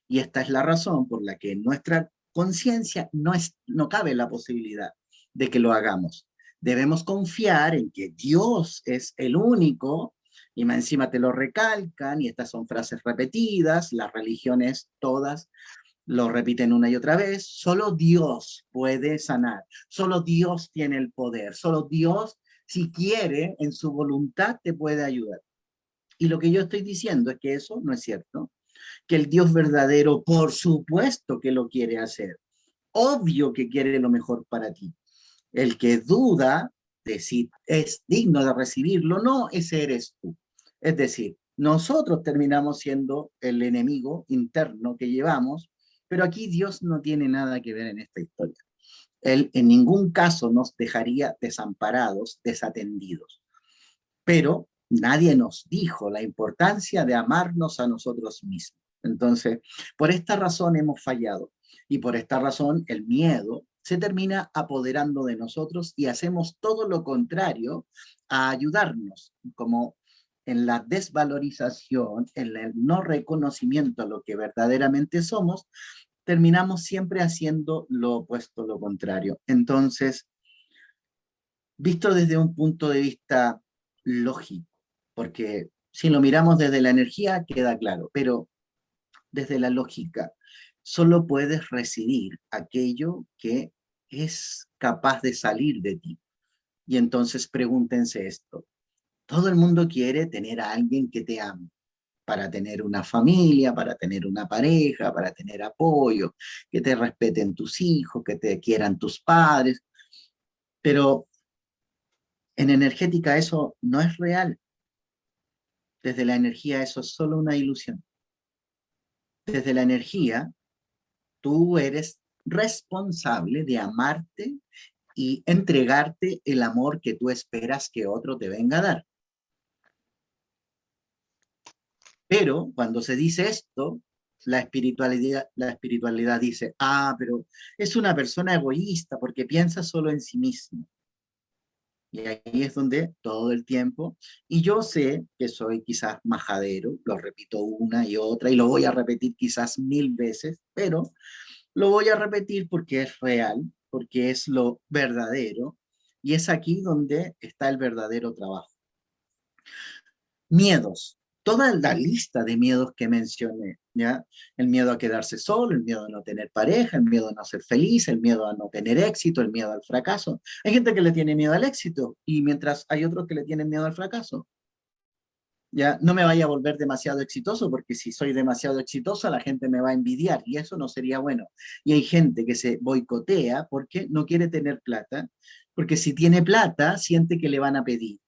Y esta es la razón por la que en nuestra conciencia no cabe la posibilidad de que lo hagamos. Debemos confiar en que Dios es el único, y más encima te lo recalcan, y estas son frases repetidas, las religiones todas lo repiten una y otra vez, solo Dios puede sanar, solo Dios tiene el poder, solo Dios, si quiere, en su voluntad te puede ayudar. Y lo que yo estoy diciendo es que eso no es cierto, que el Dios verdadero, por supuesto que lo quiere hacer, obvio que quiere lo mejor para ti. El que duda de si es digno de recibirlo, no, ese eres tú. Es decir, nosotros terminamos siendo el enemigo interno que llevamos, pero aquí Dios no tiene nada que ver en esta historia. Él en ningún caso nos dejaría desamparados, desatendidos. Pero nadie nos dijo la importancia de amarnos a nosotros mismos. Entonces, por esta razón hemos fallado y por esta razón el miedo se termina apoderando de nosotros y hacemos todo lo contrario a ayudarnos, como en la desvalorización, en el no reconocimiento a lo que verdaderamente somos, terminamos siempre haciendo lo opuesto, lo contrario. Entonces, visto desde un punto de vista lógico, porque si lo miramos desde la energía queda claro, pero desde la lógica, solo puedes recibir aquello que es capaz de salir de ti. Y entonces pregúntense esto, todo el mundo quiere tener a alguien que te ame, para tener una familia, para tener una pareja, para tener apoyo, que te respeten tus hijos, que te quieran tus padres, pero en energética eso no es real. Desde la energía eso es solo una ilusión. Desde la energía, tú eres responsable de amarte y entregarte el amor que tú esperas que otro te venga a dar. Pero cuando se dice esto, la espiritualidad dice, pero es una persona egoísta porque piensa solo en sí mismo. Y ahí es donde todo el tiempo, y yo sé que soy quizás majadero, lo repito una y otra, y lo voy a repetir quizás 1000 veces, pero lo voy a repetir porque es real, porque es lo verdadero, y es aquí donde está el verdadero trabajo. Miedos. Toda la lista de miedos que mencioné, ¿ya? El miedo a quedarse solo, el miedo a no tener pareja, el miedo a no ser feliz, el miedo a no tener éxito, el miedo al fracaso. Hay gente que le tiene miedo al éxito y mientras hay otros que le tienen miedo al fracaso. Ya no me vaya a volver demasiado exitoso porque si soy demasiado exitoso la gente me va a envidiar y eso no sería bueno. Y hay gente que se boicotea porque no quiere tener plata, porque si tiene plata siente que le van a pedir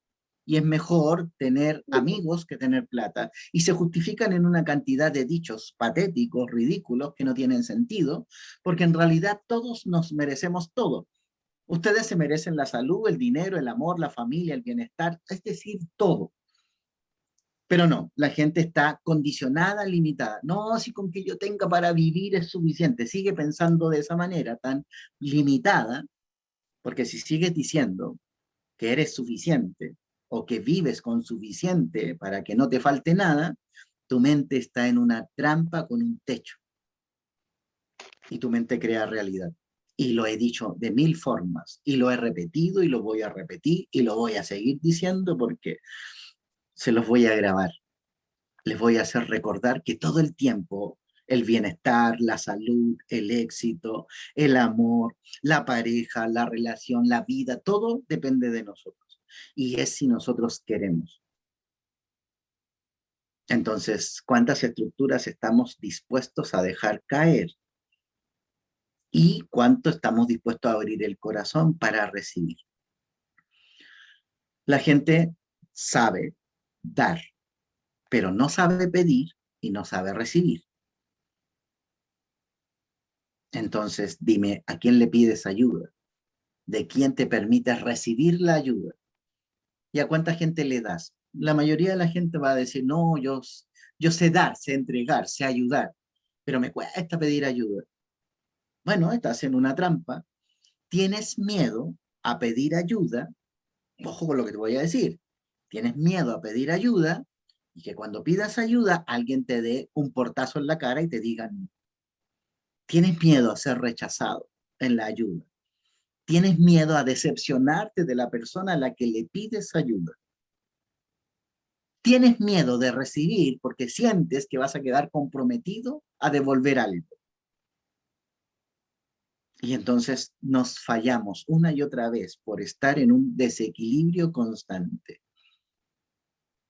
y es mejor tener amigos que tener plata. Y se justifican en una cantidad de dichos patéticos, ridículos, que no tienen sentido, porque en realidad todos nos merecemos todo. Ustedes se merecen la salud, el dinero, el amor, la familia, el bienestar, es decir, todo. Pero no, la gente está condicionada, limitada. No, si con que yo tenga para vivir es suficiente. Sigue pensando de esa manera tan limitada, porque si sigues diciendo que eres suficiente o que vives con suficiente para que no te falte nada, tu mente está en una trampa con un techo y tu mente crea realidad. Y lo he dicho de 1000 formas y lo he repetido y lo voy a repetir y lo voy a seguir diciendo porque Se los voy a grabar. Les voy a hacer recordar que todo el tiempo el bienestar, la salud, el éxito, el amor, la pareja, la relación, la vida, todo depende de nosotros. Y es si nosotros queremos. Entonces, ¿cuántas estructuras estamos dispuestos a dejar caer? ¿Y cuánto estamos dispuestos a abrir el corazón para recibir? La gente sabe dar, pero no sabe pedir y no sabe recibir. Entonces, dime, ¿a quién le pides ayuda? ¿De quién te permites recibir la ayuda? ¿Y a cuánta gente le das? La mayoría de la gente va a decir, no, yo sé dar, sé entregar, sé ayudar, pero me cuesta pedir ayuda. Bueno, estás en una trampa. Tienes miedo a pedir ayuda. Ojo con lo que te voy a decir. Tienes miedo a pedir ayuda y que cuando pidas ayuda alguien te dé un portazo en la cara y te diga no. Tienes miedo a ser rechazado en la ayuda. Tienes miedo a decepcionarte de la persona a la que le pides ayuda. Tienes miedo de recibir porque sientes que vas a quedar comprometido a devolver algo. Y entonces nos fallamos una y otra vez por estar en un desequilibrio constante.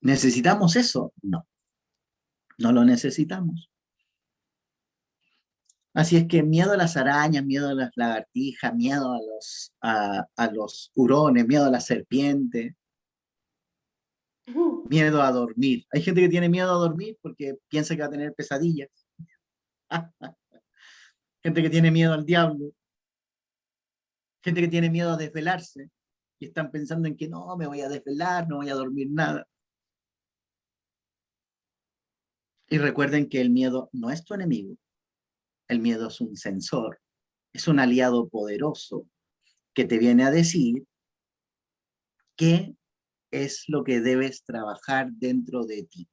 ¿Necesitamos eso? No, no lo necesitamos. Así es que miedo a las arañas, miedo a las lagartijas, miedo a los hurones, miedo a la serpiente, miedo a dormir. Hay gente que tiene miedo a dormir porque piensa que va a tener pesadillas. Gente que tiene miedo al diablo, gente que tiene miedo a desvelarse y están pensando en que no, me voy a desvelar, no voy a dormir nada. Y recuerden que el miedo no es tu enemigo, el miedo es un sensor, es un aliado poderoso que te viene a decir qué es lo que debes trabajar dentro de ti.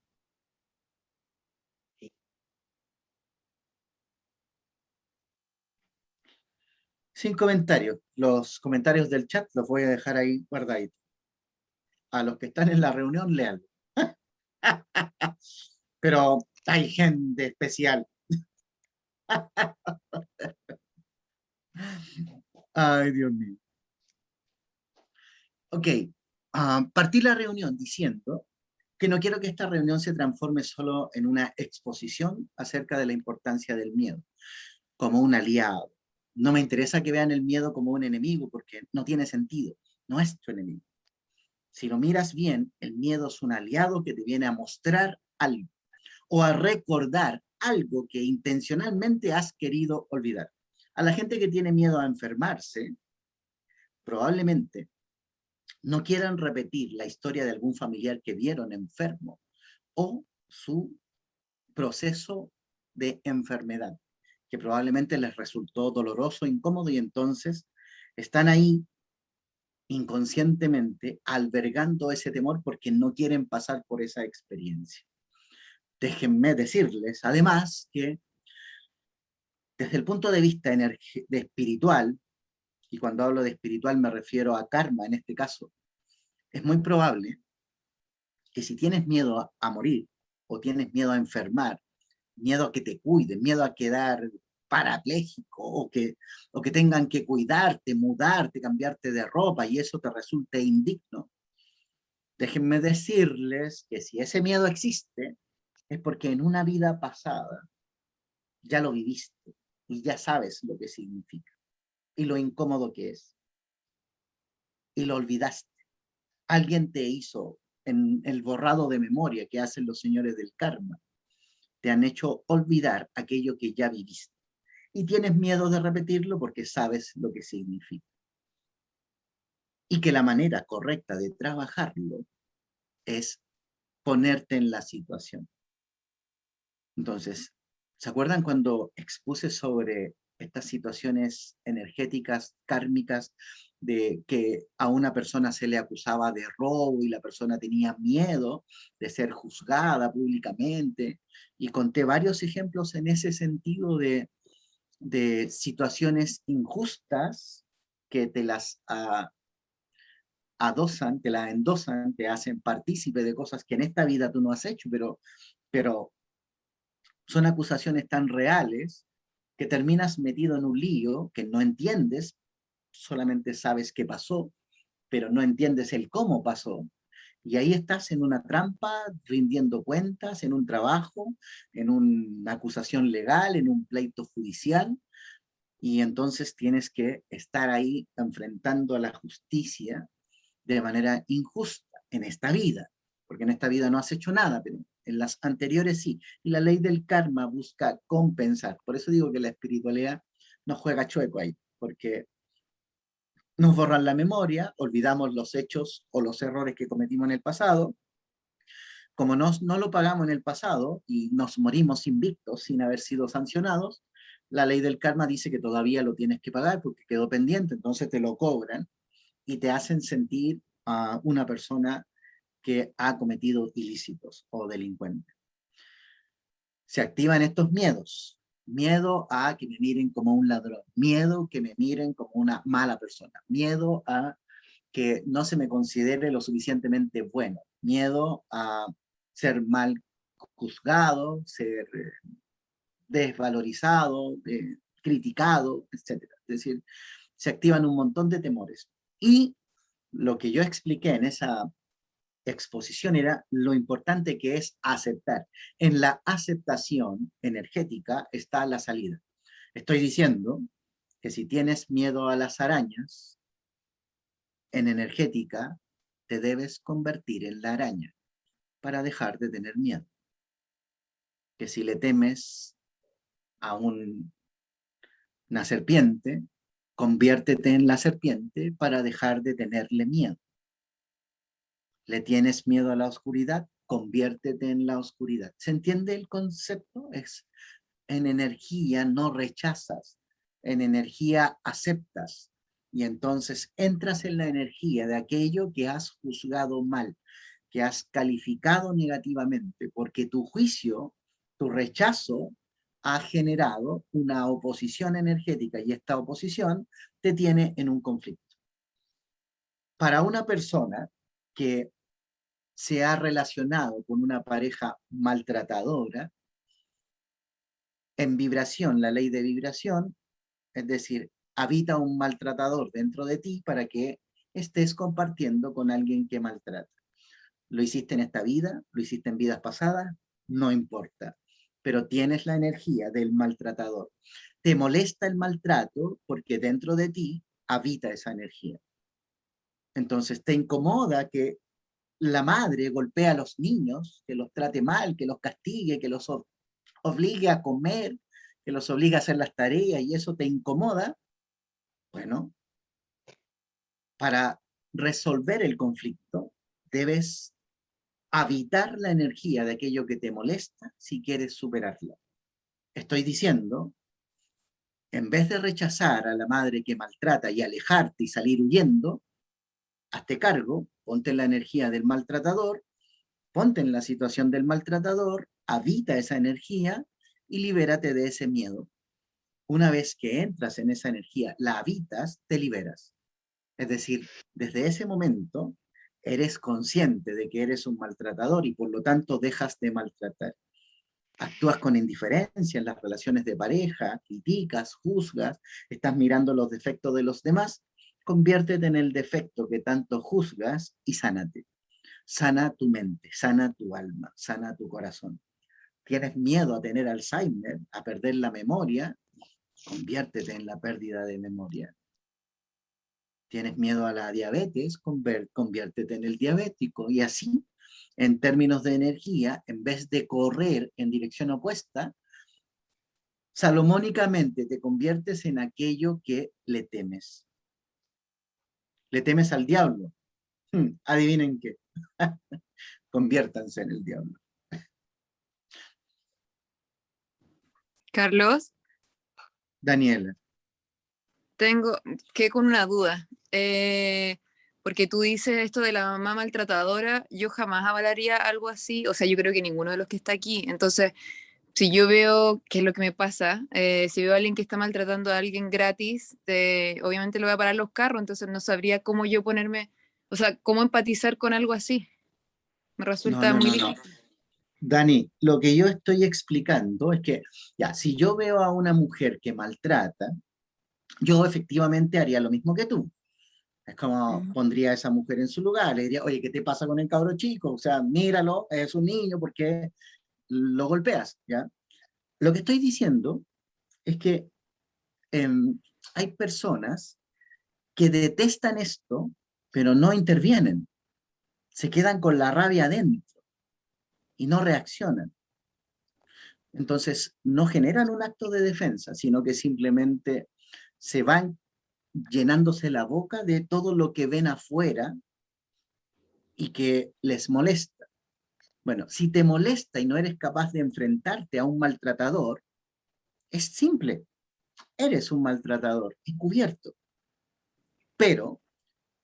Sin comentarios. Los comentarios del chat los voy a dejar ahí guardaditos. A los que están en la reunión, léanlo. Pero hay gente especial. Ay, Dios mío. Ok, partí la reunión diciendo que no quiero que esta reunión se transforme solo en una exposición acerca de la importancia del miedo, como un aliado. No me interesa que vean el miedo como un enemigo, porque no tiene sentido, no es tu enemigo. Si lo miras bien, el miedo es un aliado que te viene a mostrar algo o a recordar algo que intencionalmente has querido olvidar. A la gente que tiene miedo a enfermarse, probablemente no quieran repetir la historia de algún familiar que vieron enfermo o su proceso de enfermedad, que probablemente les resultó doloroso, incómodo, y entonces están ahí inconscientemente albergando ese temor porque no quieren pasar por esa experiencia. Déjenme decirles, además, que desde el punto de vista de espiritual, y cuando hablo de espiritual me refiero a karma en este caso, es muy probable que si tienes miedo a morir o tienes miedo a enfermar, miedo a que te cuiden, miedo a quedar parapléjico o que tengan que cuidarte, mudarte, cambiarte de ropa y eso te resulte indigno, déjenme decirles que si ese miedo existe es porque en una vida pasada ya lo viviste y ya sabes lo que significa y lo incómodo que es y lo olvidaste. Alguien te hizo en el borrado de memoria que hacen los señores del karma, te han hecho olvidar aquello que ya viviste. Y tienes miedo de repetirlo porque sabes lo que significa. Y que la manera correcta de trabajarlo es ponerte en la situación. Entonces, ¿se acuerdan cuando expuse sobre estas situaciones energéticas, kármicas, de que a una persona se le acusaba de robo y la persona tenía miedo de ser juzgada públicamente? Y conté varios ejemplos en ese sentido de situaciones injustas que te las adosan, te la endosan, te hacen partícipe de cosas que en esta vida tú no has hecho, pero son acusaciones tan reales que terminas metido en un lío que no entiendes, solamente sabes qué pasó, pero no entiendes el cómo pasó. Y ahí estás en una trampa, rindiendo cuentas, en un trabajo, en una acusación legal, en un pleito judicial, y entonces tienes que estar ahí enfrentando a la justicia de manera injusta en esta vida, porque en esta vida no has hecho nada, pero en las anteriores sí. Y la ley del karma busca compensar. Por eso digo que la espiritualidad no juega chueco ahí, porque nos borran la memoria, olvidamos los hechos o los errores que cometimos en el pasado. Como no lo pagamos en el pasado y nos morimos invictos sin haber sido sancionados, la ley del karma dice que todavía lo tienes que pagar porque quedó pendiente, entonces te lo cobran y te hacen sentir a una persona que ha cometido ilícitos o delincuentes. Se activan estos miedos. Miedo a que me miren como un ladrón, miedo que me miren como una mala persona, miedo a que no se me considere lo suficientemente bueno, miedo a ser mal juzgado, ser desvalorizado, criticado, etcétera. Es decir, se activan un montón de temores. Y lo que yo expliqué en esa exposición era lo importante que es aceptar. En la aceptación energética está la salida. Estoy diciendo que si tienes miedo a las arañas, en energética te debes convertir en la araña para dejar de tener miedo. Que si le temes a una serpiente, conviértete en la serpiente para dejar de tenerle miedo. ¿Le tienes miedo a la oscuridad? Conviértete en la oscuridad. ¿Se entiende el concepto? Es en energía no rechazas, en energía aceptas. Y entonces entras en la energía de aquello que has juzgado mal, que has calificado negativamente, porque tu juicio, tu rechazo ha generado una oposición energética y esta oposición te tiene en un conflicto. Para una persona que se ha relacionado con una pareja maltratadora, en vibración, la ley de vibración, es decir, habita un maltratador dentro de ti para que estés compartiendo con alguien que maltrata. Lo hiciste en esta vida, lo hiciste en vidas pasadas, no importa, pero tienes la energía del maltratador. Te molesta el maltrato porque dentro de ti habita esa energía. Entonces te incomoda que la madre golpee a los niños, que los trate mal, que los castigue, que los obligue a comer, que los obligue a hacer las tareas y eso te incomoda. Bueno, para resolver el conflicto debes habitar la energía de aquello que te molesta si quieres superarlo. Estoy diciendo, en vez de rechazar a la madre que maltrata y alejarte y salir huyendo, hazte cargo, ponte en la energía del maltratador, ponte en la situación del maltratador, habita esa energía y libérate de ese miedo. Una vez que entras en esa energía, la habitas, te liberas. Es decir, desde ese momento eres consciente de que eres un maltratador y por lo tanto dejas de maltratar. Actúas con indiferencia en las relaciones de pareja, criticas, juzgas, estás mirando los defectos de los demás, conviértete en el defecto que tanto juzgas y sánate. Sana tu mente, sana tu alma, sana tu corazón. ¿Tienes miedo a tener Alzheimer, a perder la memoria? Conviértete en la pérdida de memoria. ¿Tienes miedo a la diabetes? Conviértete en el diabético. Y así, en términos de energía, en vez de correr en dirección opuesta, salomónicamente te conviertes en aquello que le temes. Le temes al diablo. Adivinen qué. Conviértanse en el diablo. Carlos, Daniela. tengo que con una duda. Porque tú dices esto de la mamá maltratadora, yo jamás avalaría algo así, o sea, yo creo que ninguno de los que está aquí. Entonces, si yo veo qué es lo que me pasa, si veo a alguien que está maltratando a alguien gratis, obviamente le voy a parar los carros, entonces no sabría cómo yo ponerme, O sea, ¿cómo empatizar con algo así? Me No, resulta no, muy no, no. difícil. Dani, lo que yo estoy explicando es que, ya, si yo veo a una mujer que maltrata, yo efectivamente haría lo mismo que tú. Es como Ujú. pondría a esa mujer en su lugar, le diría, oye, ¿qué te pasa con el cabro chico? O sea, míralo, es un niño, ¿por qué lo golpeas? ¿Ya? Lo que estoy diciendo es que em, hay personas que detestan esto, pero no intervienen, se quedan con la rabia adentro y no reaccionan. Entonces, no generan un acto de defensa, sino que simplemente se van llenándose la boca de todo lo que ven afuera y que les molesta. Bueno, si te molesta y no eres capaz de enfrentarte a un maltratador, es simple, eres un maltratador encubierto. Pero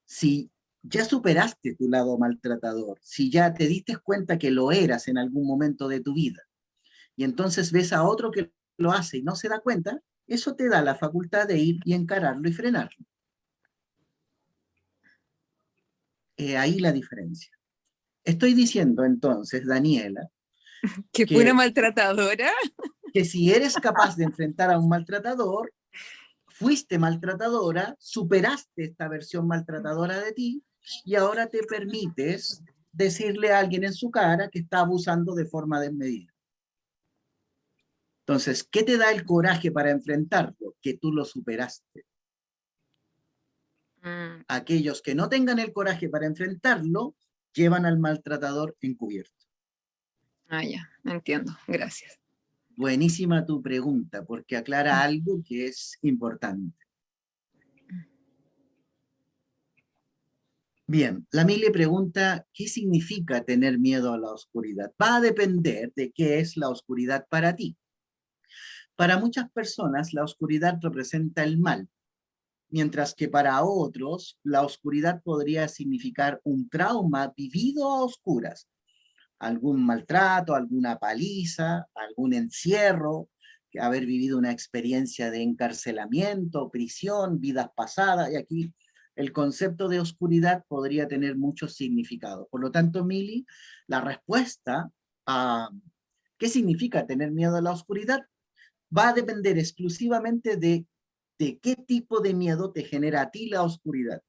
si ya superaste tu lado maltratador, si ya te diste cuenta que lo eras en algún momento de tu vida, y entonces ves a otro que lo hace y no se da cuenta, eso te da la facultad de ir y encararlo y frenarlo. Ahí la diferencia. Estoy diciendo entonces, Daniela, ¿Que fue una que, maltratadora? que si eres capaz de enfrentar a un maltratador, fuiste maltratadora, superaste esta versión maltratadora de ti y ahora te permites decirle a alguien en su cara que está abusando de forma desmedida. Entonces, ¿qué te da el coraje para enfrentarlo? Que tú lo superaste. Mm, Aquellos que no tengan el coraje para enfrentarlo, llevan al maltratador encubierto. ah, ya, entiendo. Gracias. Buenísima tu pregunta, porque aclara algo que es importante. Bien, la Mili pregunta, ¿qué significa tener miedo a la oscuridad? Va a depender de qué es la oscuridad para ti. Para muchas personas, la oscuridad representa el mal, mientras que para otros, la oscuridad podría significar un trauma vivido a oscuras, algún maltrato, alguna paliza, algún encierro, haber vivido una experiencia de encarcelamiento, prisión, vidas pasadas, y aquí el concepto de oscuridad podría tener muchos significados. Por lo tanto, Mili, la respuesta a qué significa tener miedo a la oscuridad va a depender exclusivamente de qué tipo de miedo te genera a ti la oscuridad.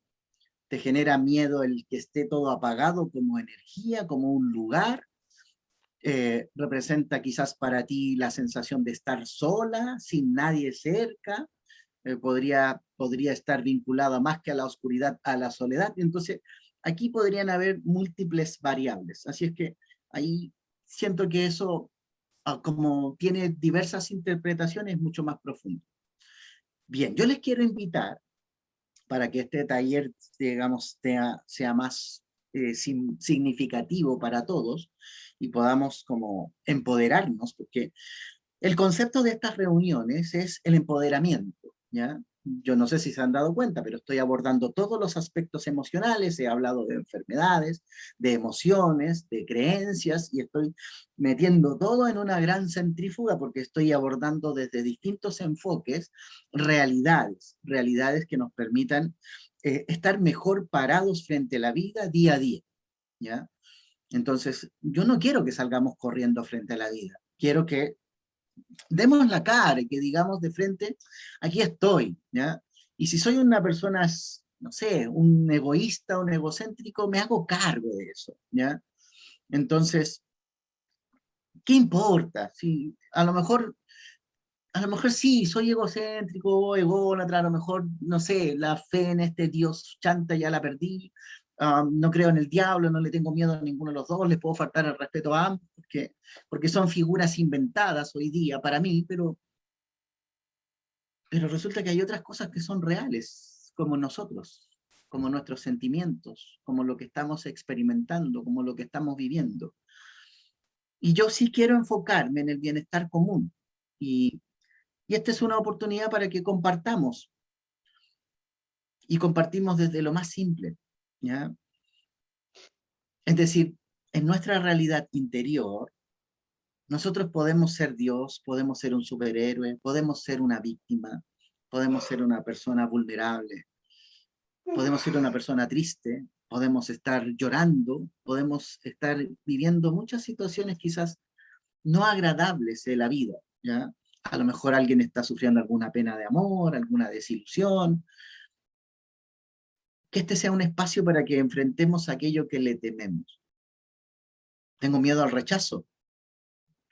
¿Te genera miedo el que esté todo apagado como energía, como un lugar? Representa quizás para ti la sensación de estar sola, sin nadie cerca, podría estar vinculada más que a la oscuridad, a la soledad. Entonces, aquí podrían haber múltiples variables. Así es que ahí siento que eso, como tiene diversas interpretaciones, es mucho más profundo. Bien, yo les quiero invitar para que este taller, digamos, sea más significativo para todos y podamos como empoderarnos, porque el concepto de estas reuniones es el empoderamiento, ¿ya? Yo no sé si se han dado cuenta, pero estoy abordando todos los aspectos emocionales, he hablado de enfermedades, de emociones, de creencias, y estoy metiendo todo en una gran centrífuga porque estoy abordando desde distintos enfoques realidades que nos permitan estar mejor parados frente a la vida día a día, ¿ya? Entonces, yo no quiero que salgamos corriendo frente a la vida, quiero que demos la cara y que digamos de frente, aquí estoy, ¿ya? Y si soy una persona, no sé, un egoísta, un egocéntrico, me hago cargo de eso, ¿ya? Entonces, ¿qué importa? Si a lo mejor sí, soy egocéntrico, ególatra, a lo mejor, no sé, la fe en este Dios chanta ya la perdí, no creo en el diablo, no le tengo miedo a ninguno de los dos, les puedo faltar el respeto a ambos, porque son figuras inventadas hoy día para mí, pero resulta que hay otras cosas que son reales, como nosotros, como nuestros sentimientos, como lo que estamos experimentando, como lo que estamos viviendo. Y yo sí quiero enfocarme en el bienestar común. Y, y esta es una oportunidad para que compartamos, y compartimos desde lo más simple, ¿ya? Es decir, en nuestra realidad interior, nosotros podemos ser Dios, podemos ser un superhéroe, podemos ser una víctima, podemos ser una persona vulnerable, podemos ser una persona triste, podemos estar llorando, podemos estar viviendo muchas situaciones quizás no agradables de la vida, ¿ya? A lo mejor alguien está sufriendo alguna pena de amor, alguna desilusión. Que este sea un espacio para que enfrentemos aquello que le tememos. Tengo miedo al rechazo.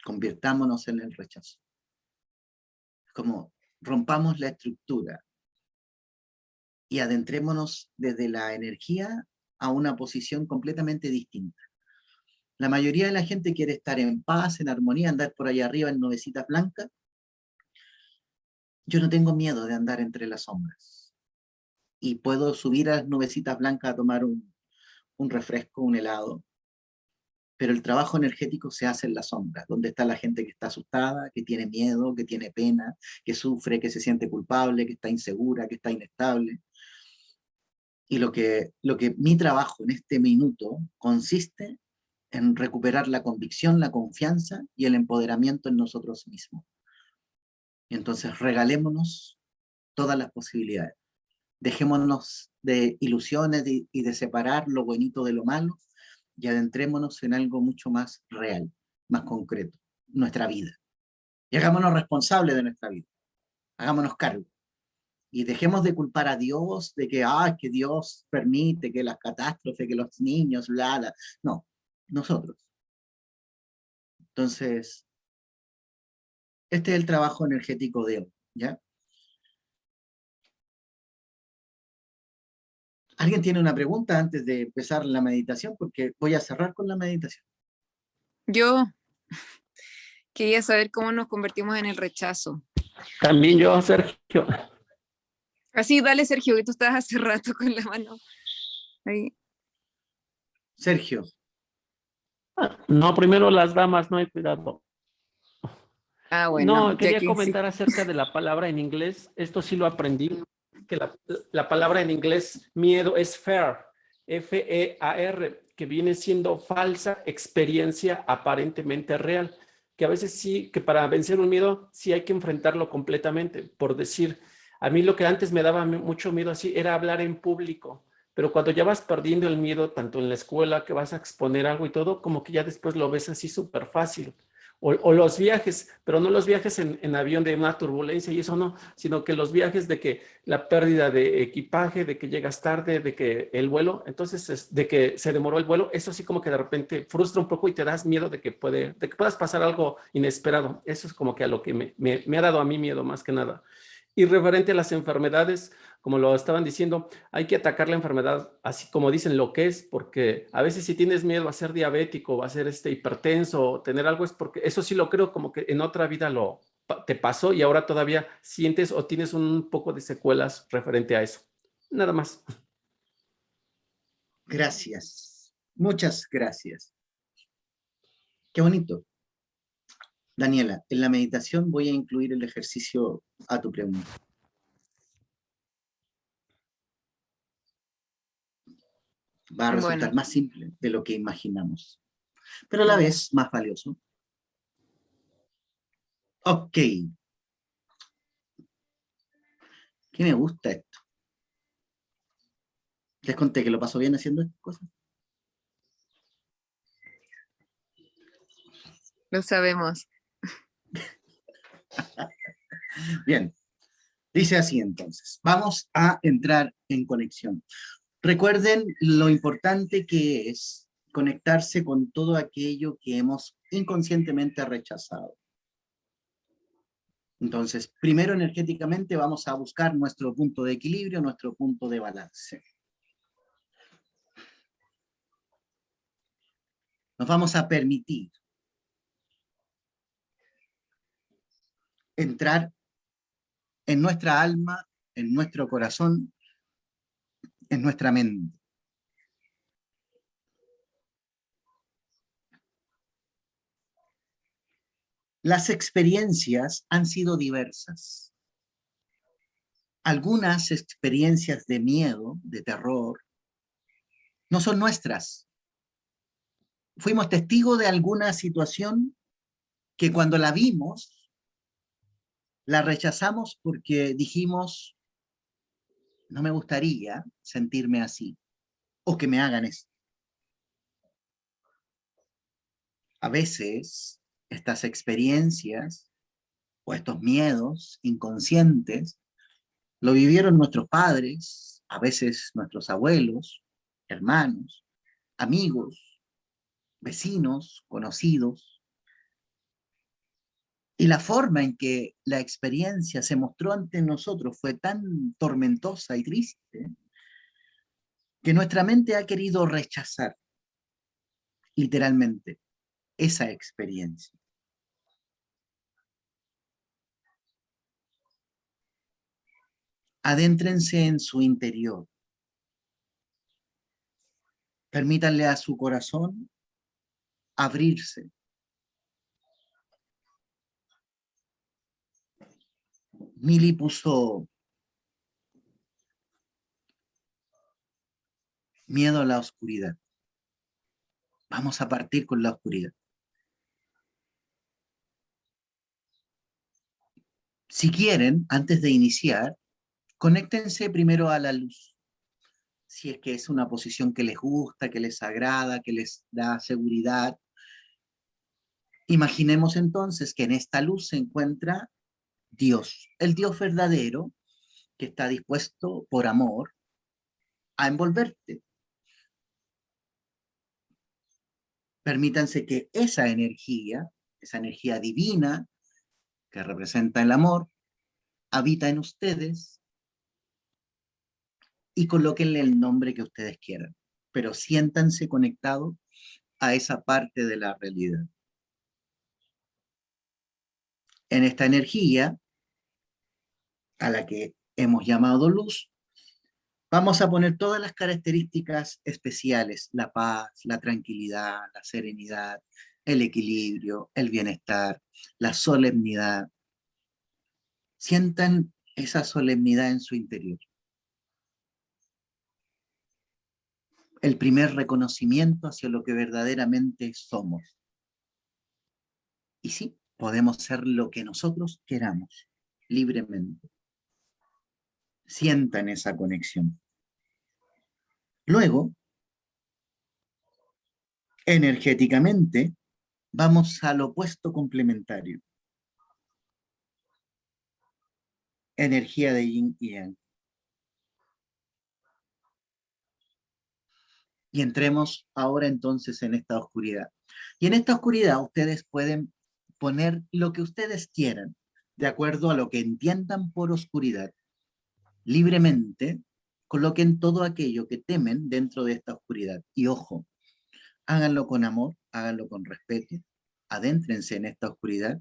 Convirtámonos en el rechazo. Como rompamos la estructura y adentrémonos desde la energía a una posición completamente distinta. La mayoría de la gente quiere estar en paz, en armonía, andar por allá arriba en nubecitas blancas. Yo no tengo miedo de andar entre las sombras. Y puedo subir a las nubecitas blancas a tomar un refresco, un helado. Pero el trabajo energético se hace en la sombra, donde está la gente que está asustada, que tiene miedo, que tiene pena, que sufre, que se siente culpable, que está insegura, que está inestable. Y lo que mi trabajo en este minuto consiste en recuperar la convicción, la confianza y el empoderamiento en nosotros mismos. Y entonces regalémonos todas las posibilidades. Dejémonos de ilusiones y de separar lo bonito de lo malo y adentrémonos en algo mucho más real, más concreto, nuestra vida. Y hagámonos responsables de nuestra vida. Hagámonos cargo. Y dejemos de culpar a Dios de que Dios permite que las catástrofes, que los niños, bla, bla. No, nosotros. Entonces, este es el trabajo energético de hoy, ¿ya? ¿Alguien tiene una pregunta antes de empezar la meditación? Porque voy a cerrar con la meditación. Yo quería saber cómo nos convertimos en el rechazo. También yo, Sergio. Así, dale, Sergio, que tú estabas hace rato con la mano ahí. Sergio. No, primero las damas, no hay cuidado. Ah, bueno, No, ya quería que comentar acerca de la palabra en inglés. Esto sí lo aprendí, que la palabra en inglés miedo es fear, F-E-A-R, que viene siendo falsa experiencia aparentemente real, que a veces sí, que para vencer un miedo sí hay que enfrentarlo completamente. Por decir, a mí lo que antes me daba mucho miedo así era hablar en público, pero cuando ya vas perdiendo el miedo, tanto en la escuela que vas a exponer algo y todo, como que ya después lo ves así súper fácil. O los viajes, pero no los viajes en avión de una turbulencia y eso no, sino que los viajes de que la pérdida de equipaje, de que llegas tarde, de que el vuelo, entonces de que se demoró el vuelo, eso sí como que de repente frustra un poco y te das miedo de que puedas pasar algo inesperado. Eso es como que a lo que me ha dado a mí miedo más que nada. Y referente a las enfermedades, como lo estaban diciendo, hay que atacar la enfermedad así como dicen lo que es, porque a veces si tienes miedo a ser diabético, a ser hipertenso, o tener algo, es porque eso sí lo creo como que en otra vida te pasó y ahora todavía sientes o tienes un poco de secuelas referente a eso. Nada más. Gracias. Muchas gracias. Qué bonito. Daniela, en la meditación voy a incluir el ejercicio a tu pregunta. Va a resultar más simple de lo que imaginamos, pero a la vez más valioso. Ok. ¿Qué me gusta esto? Les conté que lo paso bien haciendo estas cosas. lo sabemos. Bien. Dice así entonces. Vamos a entrar en conexión. Recuerden lo importante que es conectarse con todo aquello que hemos inconscientemente rechazado. Entonces, primero energéticamente vamos a buscar nuestro punto de equilibrio, nuestro punto de balance. Nos vamos a permitir entrar en nuestra alma, en nuestro corazón, en nuestra mente. Las experiencias han sido diversas. Algunas experiencias de miedo, de terror, no son nuestras. Fuimos testigos de alguna situación que cuando la vimos, la rechazamos porque dijimos, no me gustaría sentirme así. o que me hagan esto. A veces estas experiencias o estos miedos inconscientes lo vivieron nuestros padres, a veces nuestros abuelos, hermanos, amigos, vecinos, conocidos. Y la forma en que la experiencia se mostró ante nosotros fue tan tormentosa y triste que nuestra mente ha querido rechazar literalmente esa experiencia. Adéntrense en su interior. Permítanle a su corazón abrirse. Mili puso miedo a la oscuridad. Vamos a partir con la oscuridad. Si quieren, antes de iniciar, conéctense primero a la luz. Si es que es una posición que les gusta, que les agrada, que les da seguridad. Imaginemos entonces que en esta luz se encuentra Dios, el Dios verdadero, que está dispuesto por amor a envolverte. Permítanse que esa energía divina, que representa el amor, habita en ustedes y colóquenle el nombre que ustedes quieran, pero siéntanse conectados a esa parte de la realidad. En esta energía, a la que hemos llamado luz, vamos a poner todas las características especiales: la paz, la tranquilidad, la serenidad, el equilibrio, el bienestar, la solemnidad. Sientan esa solemnidad en su interior. El primer reconocimiento hacia lo que verdaderamente somos. Y sí, podemos ser lo que nosotros queramos, libremente. Sientan esa conexión. Luego, energéticamente, vamos al opuesto complementario. Energía de Yin y Yang. Y entremos ahora entonces en esta oscuridad. Y en esta oscuridad ustedes pueden poner lo que ustedes quieran, de acuerdo a lo que entiendan por oscuridad. Libremente, coloquen todo aquello que temen dentro de esta oscuridad. Y ojo, háganlo con amor, háganlo con respeto, adéntrense en esta oscuridad,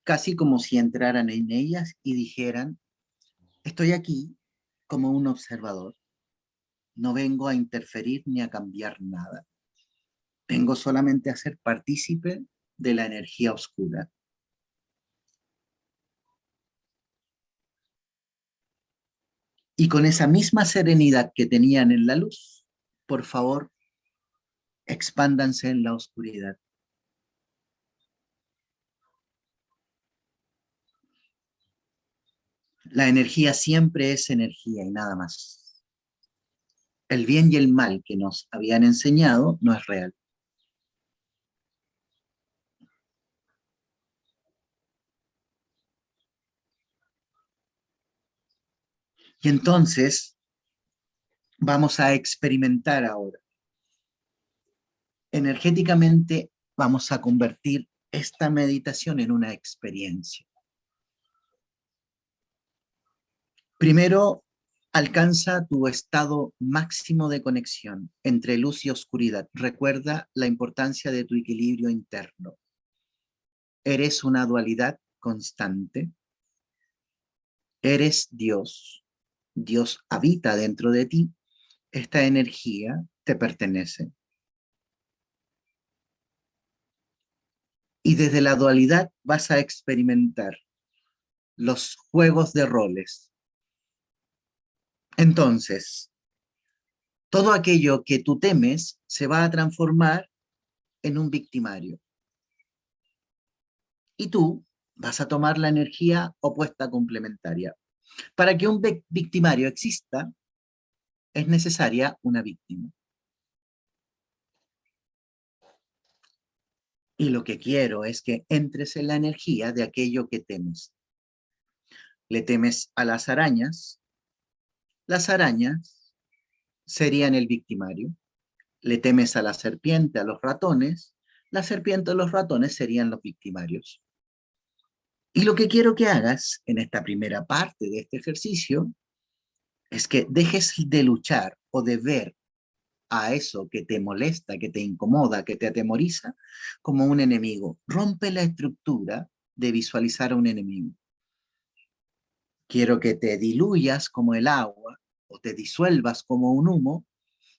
casi como si entraran en ellas y dijeran: estoy aquí como un observador, no vengo a interferir ni a cambiar nada, vengo solamente a ser partícipe de la energía oscura. Y con esa misma serenidad que tenían en la luz, por favor, expándanse en la oscuridad. La energía siempre es energía y nada más. El bien y el mal que nos habían enseñado no es real. Y entonces vamos a experimentar ahora. Energéticamente vamos a convertir esta meditación en una experiencia. Primero, alcanza tu estado máximo de conexión entre luz y oscuridad. Recuerda la importancia de tu equilibrio interno. Eres una dualidad constante. Eres Dios. Dios habita dentro de ti. Esta energía te pertenece. Y desde la dualidad vas a experimentar los juegos de roles. Entonces, todo aquello que tú temes se va a transformar en un victimario. Y tú vas a tomar la energía opuesta complementaria. Para que un victimario exista, es necesaria una víctima. Y lo que quiero es que entres en la energía de aquello que temes. ¿Le temes a las arañas? Las arañas serían el victimario. ¿Le temes a la serpiente, a los ratones? La serpiente o los ratones serían los victimarios. Y lo que quiero que hagas en esta primera parte de este ejercicio es que dejes de luchar o de ver a eso que te molesta, que te incomoda, que te atemoriza, como un enemigo. Rompe la estructura de visualizar a un enemigo. Quiero que te diluyas como el agua o te disuelvas como un humo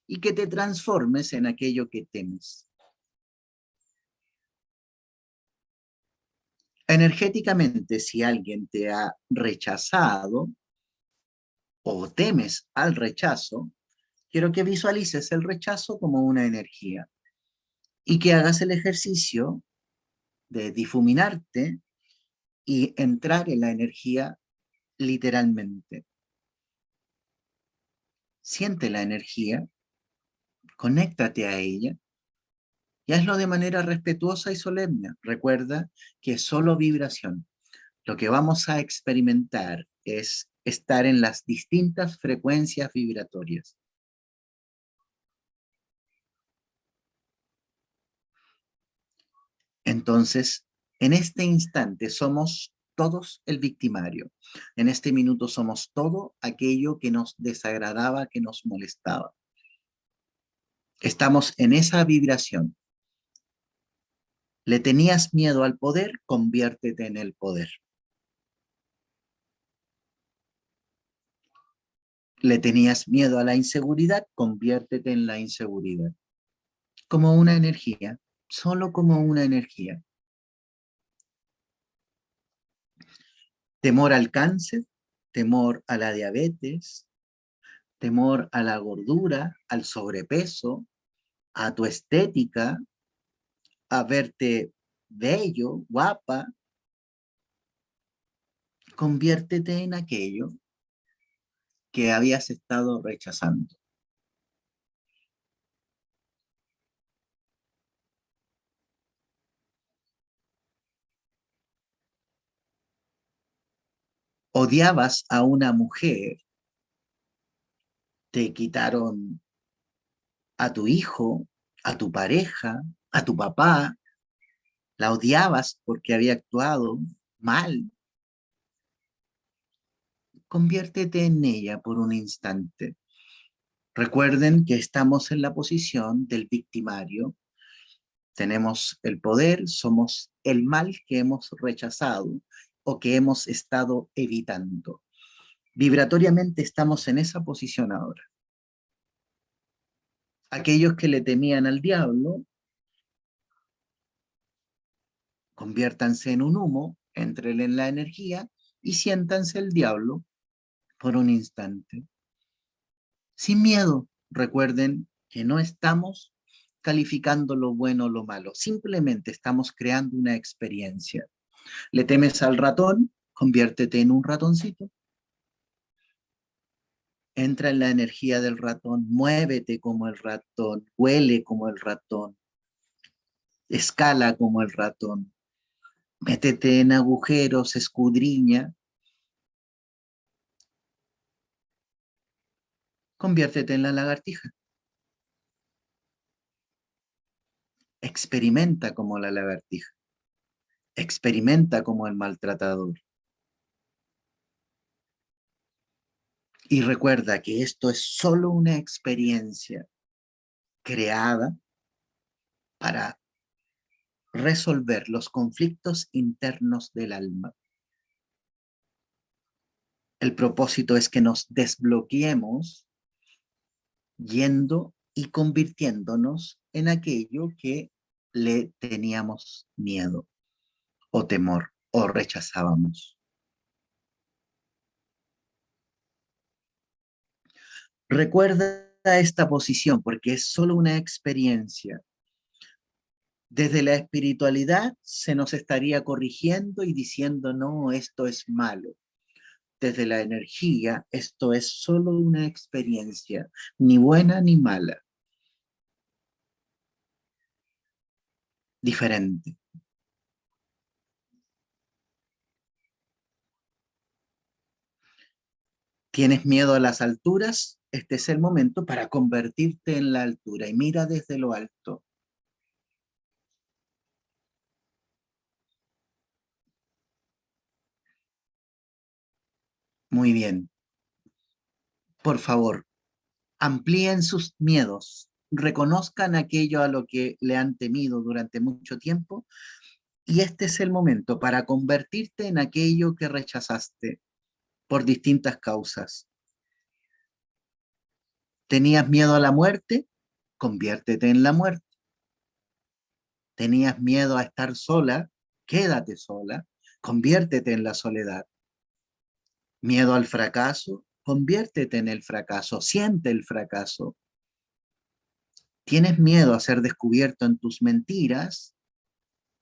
y que te transformes en aquello que temes. Energéticamente, si alguien te ha rechazado o temes al rechazo, quiero que visualices el rechazo como una energía y que hagas el ejercicio de difuminarte y entrar en la energía literalmente. Siente la energía, conéctate a ella y hazlo de manera respetuosa y solemne. Recuerda que es solo vibración. Lo que vamos a experimentar es estar en las distintas frecuencias vibratorias. Entonces, en este instante somos todos el victimario. En este minuto somos todo aquello que nos desagradaba, que nos molestaba. Estamos en esa vibración. ¿Le tenías miedo al poder? Conviértete en el poder. ¿Le tenías miedo a la inseguridad? Conviértete en la inseguridad. Como una energía, solo como una energía. Temor al cáncer, temor a la diabetes, temor a la gordura, al sobrepeso, a tu estética, a verte bello, guapa. Conviértete en aquello que habías estado rechazando. Odiabas a una mujer, te quitaron a tu hijo, a tu pareja, a tu papá, la odiabas porque había actuado mal. Conviértete en ella por un instante. Recuerden que estamos en la posición del victimario. Tenemos el poder, somos el mal que hemos rechazado o que hemos estado evitando. Vibratoriamente estamos en esa posición ahora. Aquellos que le temían al diablo, conviértanse en un humo, entren en la energía y siéntanse el diablo por un instante. Sin miedo, recuerden que no estamos calificando lo bueno o lo malo, simplemente estamos creando una experiencia. ¿Le temes al ratón? Conviértete en un ratoncito. Entra en la energía del ratón, muévete como el ratón, huele como el ratón, escala como el ratón, métete en agujeros, escudriña, conviértete en la lagartija. Experimenta como la lagartija, experimenta como el maltratador. Y recuerda que esto es solo una experiencia creada para resolver los conflictos internos del alma. El propósito es que nos desbloqueemos yendo y convirtiéndonos en aquello que le teníamos miedo o temor o rechazábamos. Recuerda esta posición porque es solo una experiencia. Desde la espiritualidad se nos estaría corrigiendo y diciendo, no, esto es malo. Desde la energía, esto es solo una experiencia, ni buena ni mala. diferente. ¿Tienes miedo a las alturas? Este es el momento para convertirte en la altura y mira desde lo alto. Muy bien. Por favor, amplíen sus miedos, reconozcan aquello a lo que le han temido durante mucho tiempo y este es el momento para convertirte en aquello que rechazaste por distintas causas. ¿Tenías miedo a la muerte? Conviértete en la muerte. ¿Tenías miedo a estar sola? Quédate sola. Conviértete en la soledad. ¿Miedo al fracaso? Conviértete en el fracaso. Siente el fracaso. ¿Tienes miedo a ser descubierto en tus mentiras?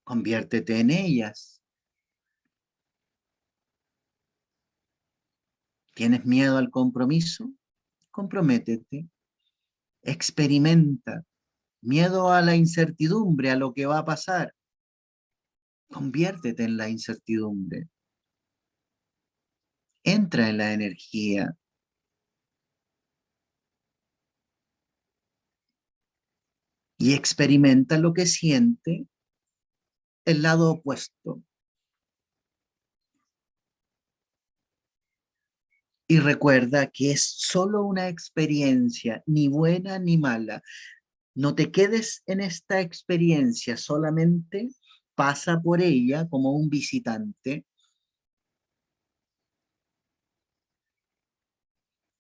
Conviértete en ellas. ¿Tienes miedo al compromiso? Comprométete. Experimenta. Miedo a la incertidumbre, a lo que va a pasar. Conviértete en la incertidumbre. Entra en la energía. Y experimenta lo que siente el lado opuesto. Y recuerda que es solo una experiencia, ni buena ni mala. No te quedes en esta experiencia, solamente pasa por ella como un visitante.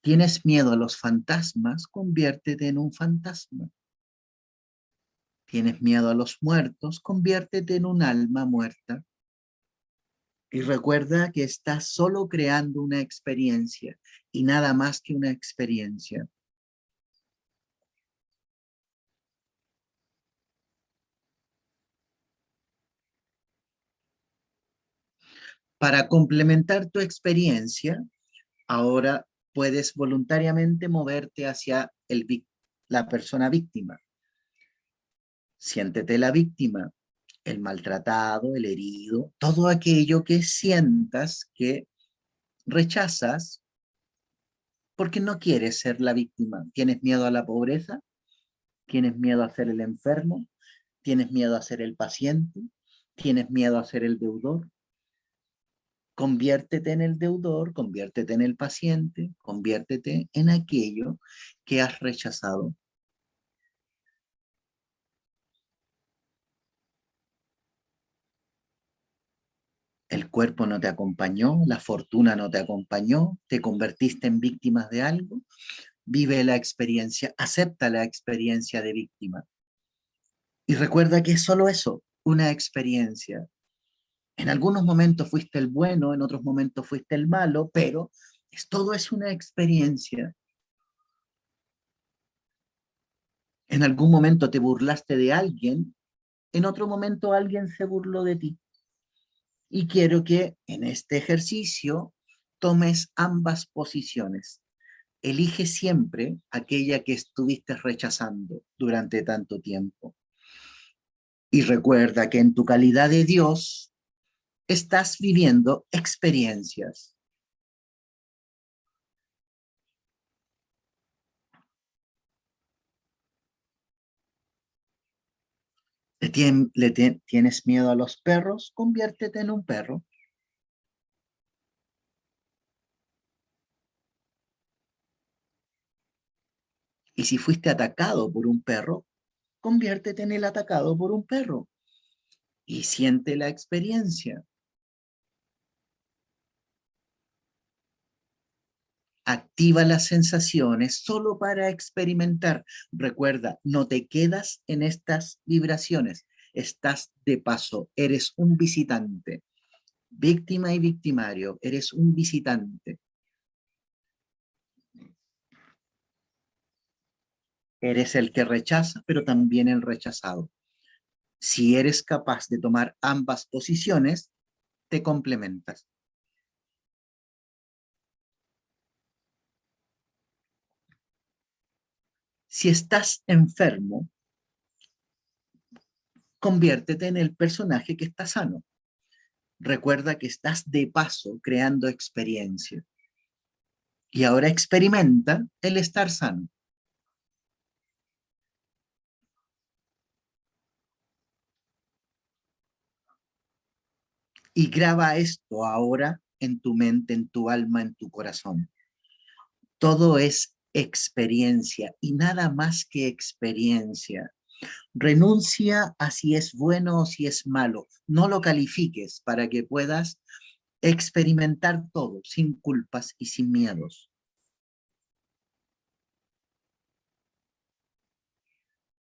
¿Tienes miedo a los fantasmas? Conviértete en un fantasma. ¿Tienes miedo a los muertos? Conviértete en un alma muerta. Y recuerda que estás solo creando una experiencia y nada más que una experiencia. Para complementar tu experiencia, ahora puedes voluntariamente moverte hacia la persona víctima. Siéntete la víctima, el maltratado, el herido, todo aquello que sientas que rechazas porque no quieres ser la víctima. ¿Tienes miedo a la pobreza? ¿Tienes miedo a ser el enfermo? ¿Tienes miedo a ser el paciente? ¿Tienes miedo a ser el deudor? Conviértete en el deudor, conviértete en el paciente, conviértete en aquello que has rechazado. El cuerpo no te acompañó, la fortuna no te acompañó, te convertiste en víctimas de algo. Vive la experiencia, acepta la experiencia de víctima. Y recuerda que es solo eso, una experiencia. En algunos momentos fuiste el bueno, en otros momentos fuiste el malo, pero todo es una experiencia. En algún momento te burlaste de alguien, en otro momento alguien se burló de ti. Y quiero que en este ejercicio tomes ambas posiciones. Elige siempre aquella que estuviste rechazando durante tanto tiempo. Y recuerda que en tu calidad de Dios estás viviendo experiencias. ¿Tienes miedo a los perros? Conviértete en un perro. Y si fuiste atacado por un perro, conviértete en el atacado por un perro. Y siente la experiencia. Activa las sensaciones solo para experimentar. Recuerda, no te quedas en estas vibraciones. Estás de paso. Eres un visitante. Víctima y victimario. Eres un visitante. Eres el que rechaza, pero también el rechazado. Si eres capaz de tomar ambas posiciones, te complementas. Si estás enfermo, conviértete en el personaje que está sano. Recuerda que estás de paso creando experiencia. Y ahora experimenta el estar sano. Y graba esto ahora en tu mente, en tu alma, en tu corazón. Todo es experiencia y nada más que experiencia. Renuncia a si es bueno o si es malo. No lo califiques para que puedas experimentar todo sin culpas y sin miedos.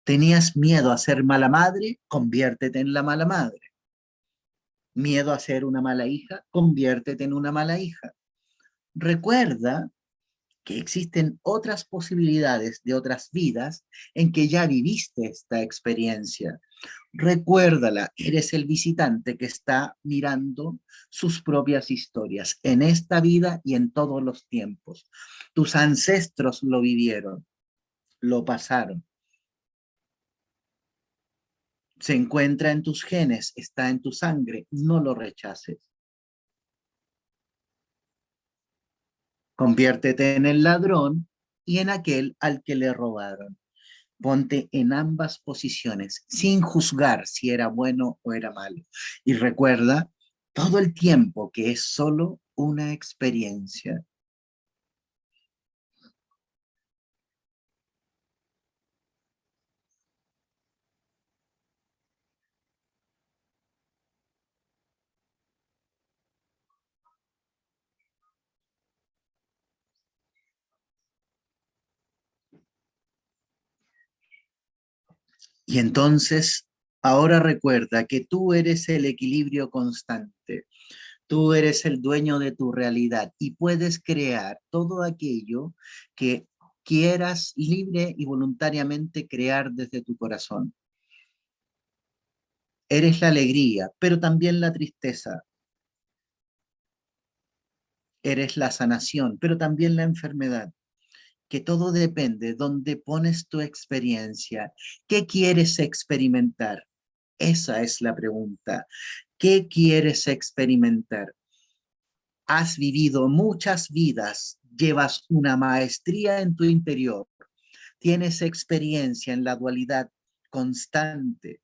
¿Tenías miedo a ser mala madre? Conviértete en la mala madre. ¿Miedo a ser una mala hija? Conviértete en una mala hija. Recuerda que existen otras posibilidades de otras vidas en que ya viviste esta experiencia. Recuérdala, eres el visitante que está mirando sus propias historias en esta vida y en todos los tiempos. Tus ancestros lo vivieron, lo pasaron. Se encuentra en tus genes, está en tu sangre, no lo rechaces. Conviértete en el ladrón y en aquel al que le robaron. Ponte en ambas posiciones, sin juzgar si era bueno o era malo. Y recuerda todo el tiempo que es solo una experiencia. Y entonces, ahora recuerda que tú eres el equilibrio constante. Tú eres el dueño de tu realidad y puedes crear todo aquello que quieras libre y voluntariamente crear desde tu corazón. Eres la alegría, pero también la tristeza. Eres la sanación, pero también la enfermedad. Que todo depende de dónde pones tu experiencia. ¿Qué quieres experimentar? Esa es la pregunta. ¿Qué quieres experimentar? Has vivido muchas vidas, llevas una maestría en tu interior, tienes experiencia en la dualidad constante,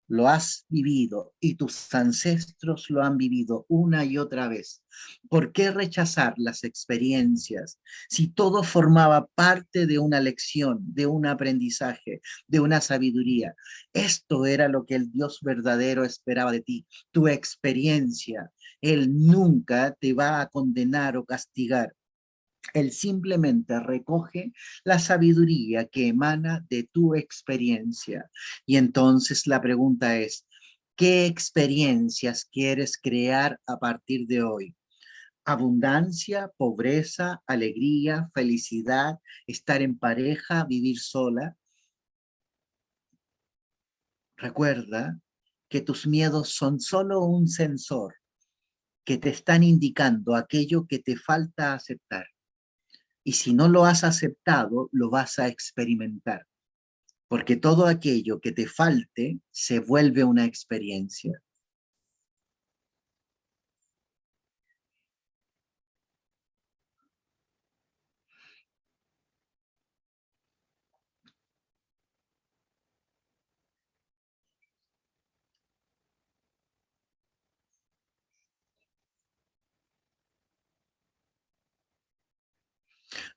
lo has vivido y tus ancestros lo han vivido una y otra vez. ¿Por qué rechazar las experiencias si todo formaba parte de una lección, de un aprendizaje, de una sabiduría? Esto era lo que el Dios verdadero esperaba de ti, tu experiencia. Él nunca te va a condenar o castigar. Él simplemente recoge la sabiduría que emana de tu experiencia. Y entonces la pregunta es, ¿qué experiencias quieres crear a partir de hoy? Abundancia, pobreza, alegría, felicidad, estar en pareja, vivir sola. Recuerda que tus miedos son solo un sensor que te están indicando aquello que te falta aceptar. Y si no lo has aceptado, lo vas a experimentar, porque todo aquello que te falte se vuelve una experiencia.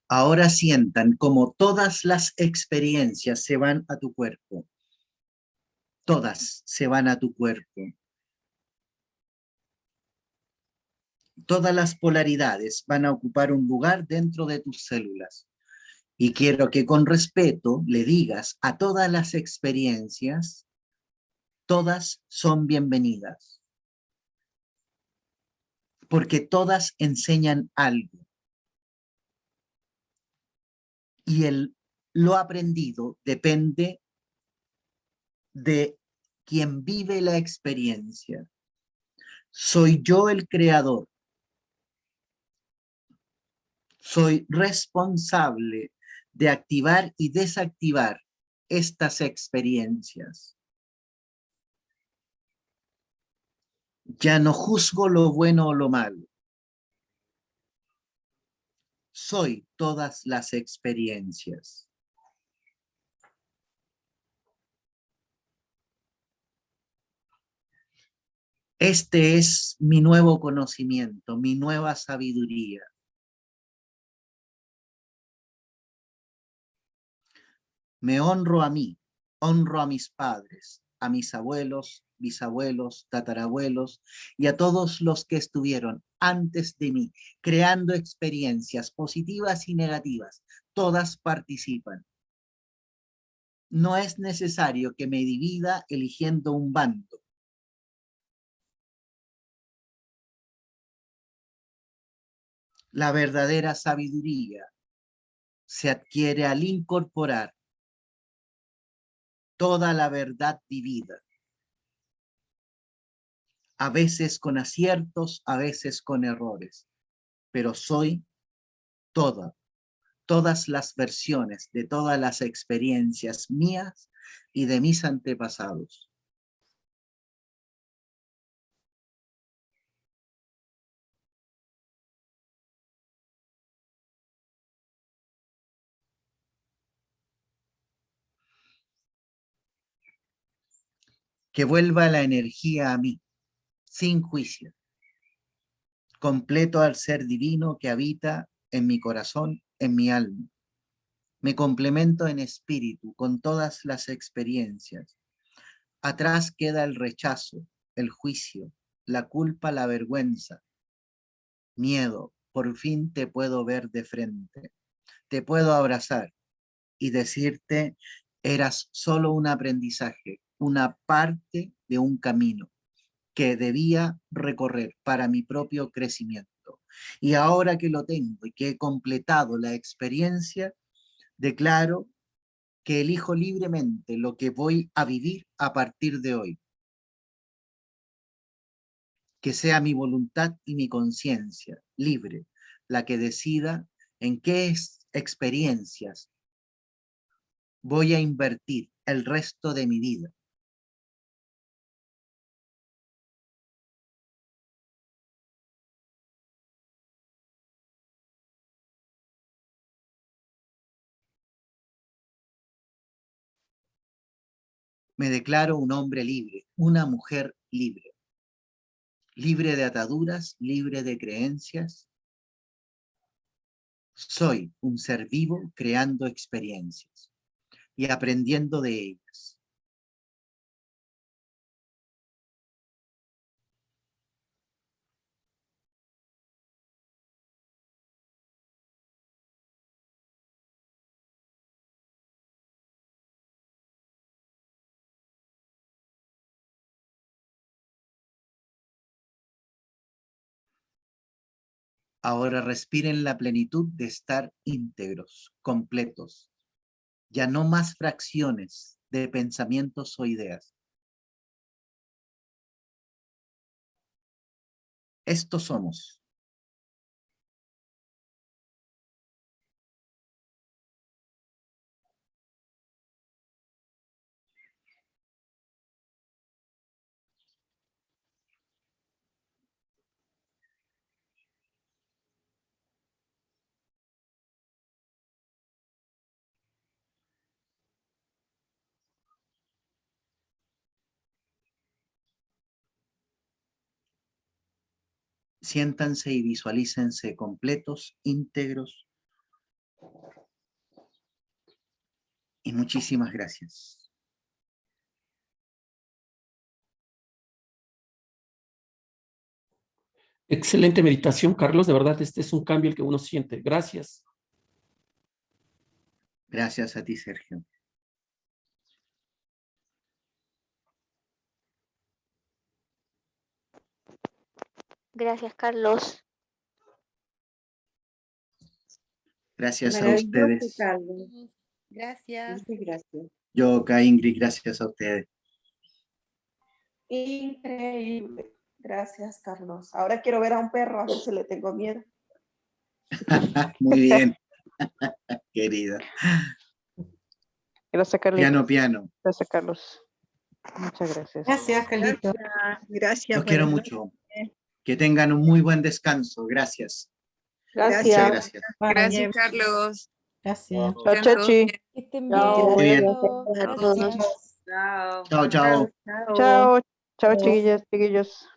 Ahora sientan como todas las experiencias se van a tu cuerpo. Todas se van a tu cuerpo. Todas las polaridades van a ocupar un lugar dentro de tus células. Y quiero que con respeto le digas a todas las experiencias, todas son bienvenidas, porque todas enseñan algo. Y lo aprendido depende de quien vive la experiencia. Soy yo el creador. Soy responsable de activar y desactivar estas experiencias. Ya no juzgo lo bueno o lo malo. Soy todas las experiencias. Este es mi nuevo conocimiento, mi nueva sabiduría. Me honro a mí, honro a mis padres, a mis abuelos, bisabuelos, tatarabuelos y a todos los que estuvieron antes de mí, creando experiencias positivas y negativas. Todas participan. No es necesario que me divida eligiendo un bando. La verdadera sabiduría se adquiere al incorporar toda la verdad vivida, a veces con aciertos, a veces con errores, pero soy todas las versiones de todas las experiencias mías y de mis antepasados. Que vuelva la energía a mí, sin juicio, completo al ser divino que habita en mi corazón, en mi alma. Me complemento en espíritu con todas las experiencias. Atrás queda el rechazo, el juicio, la culpa, la vergüenza, miedo. Por fin te puedo ver de frente, te puedo abrazar y decirte, eras solo un aprendizaje, una parte de un camino que debía recorrer para mi propio crecimiento. Y ahora que lo tengo y que he completado la experiencia, declaro que elijo libremente lo que voy a vivir a partir de hoy. Que sea mi voluntad y mi conciencia libre la que decida en qué experiencias voy a invertir el resto de mi vida. Me declaro un hombre libre, una mujer libre, libre de ataduras, libre de creencias. Soy un ser vivo creando experiencias y aprendiendo de ellas. Ahora respiren la plenitud de estar íntegros, completos, ya no más fracciones de pensamientos o ideas. Estos somos. Siéntanse y visualícense completos, íntegros. Y muchísimas gracias. Excelente meditación, Carlos. De verdad, este es un cambio el que uno siente. Gracias. Gracias a ti, Sergio. Gracias, Carlos. Gracias a Maravilloso, ustedes. Carlos. Gracias. Muchas gracias. Yo, Ingrid, gracias a ustedes. Increíble. Gracias, Carlos. Ahora quiero ver a un perro, a ver si le tengo miedo. Muy bien, querida. Gracias, Carlitos. Piano. Gracias, Carlos. Muchas gracias. Gracias, Carlito. Gracias. Los quiero buenas mucho. Que tengan un muy buen descanso. Gracias. Muchas Gracias. gracias. Bye. Gracias, Carlos. Gracias. Chao, Sean todos Chechi. bien. Que estén Chao. Muy bien. Gracias a todos. Gracias. Chao. Chao, chao. Chao. Chao, chiquillas, chiquillos.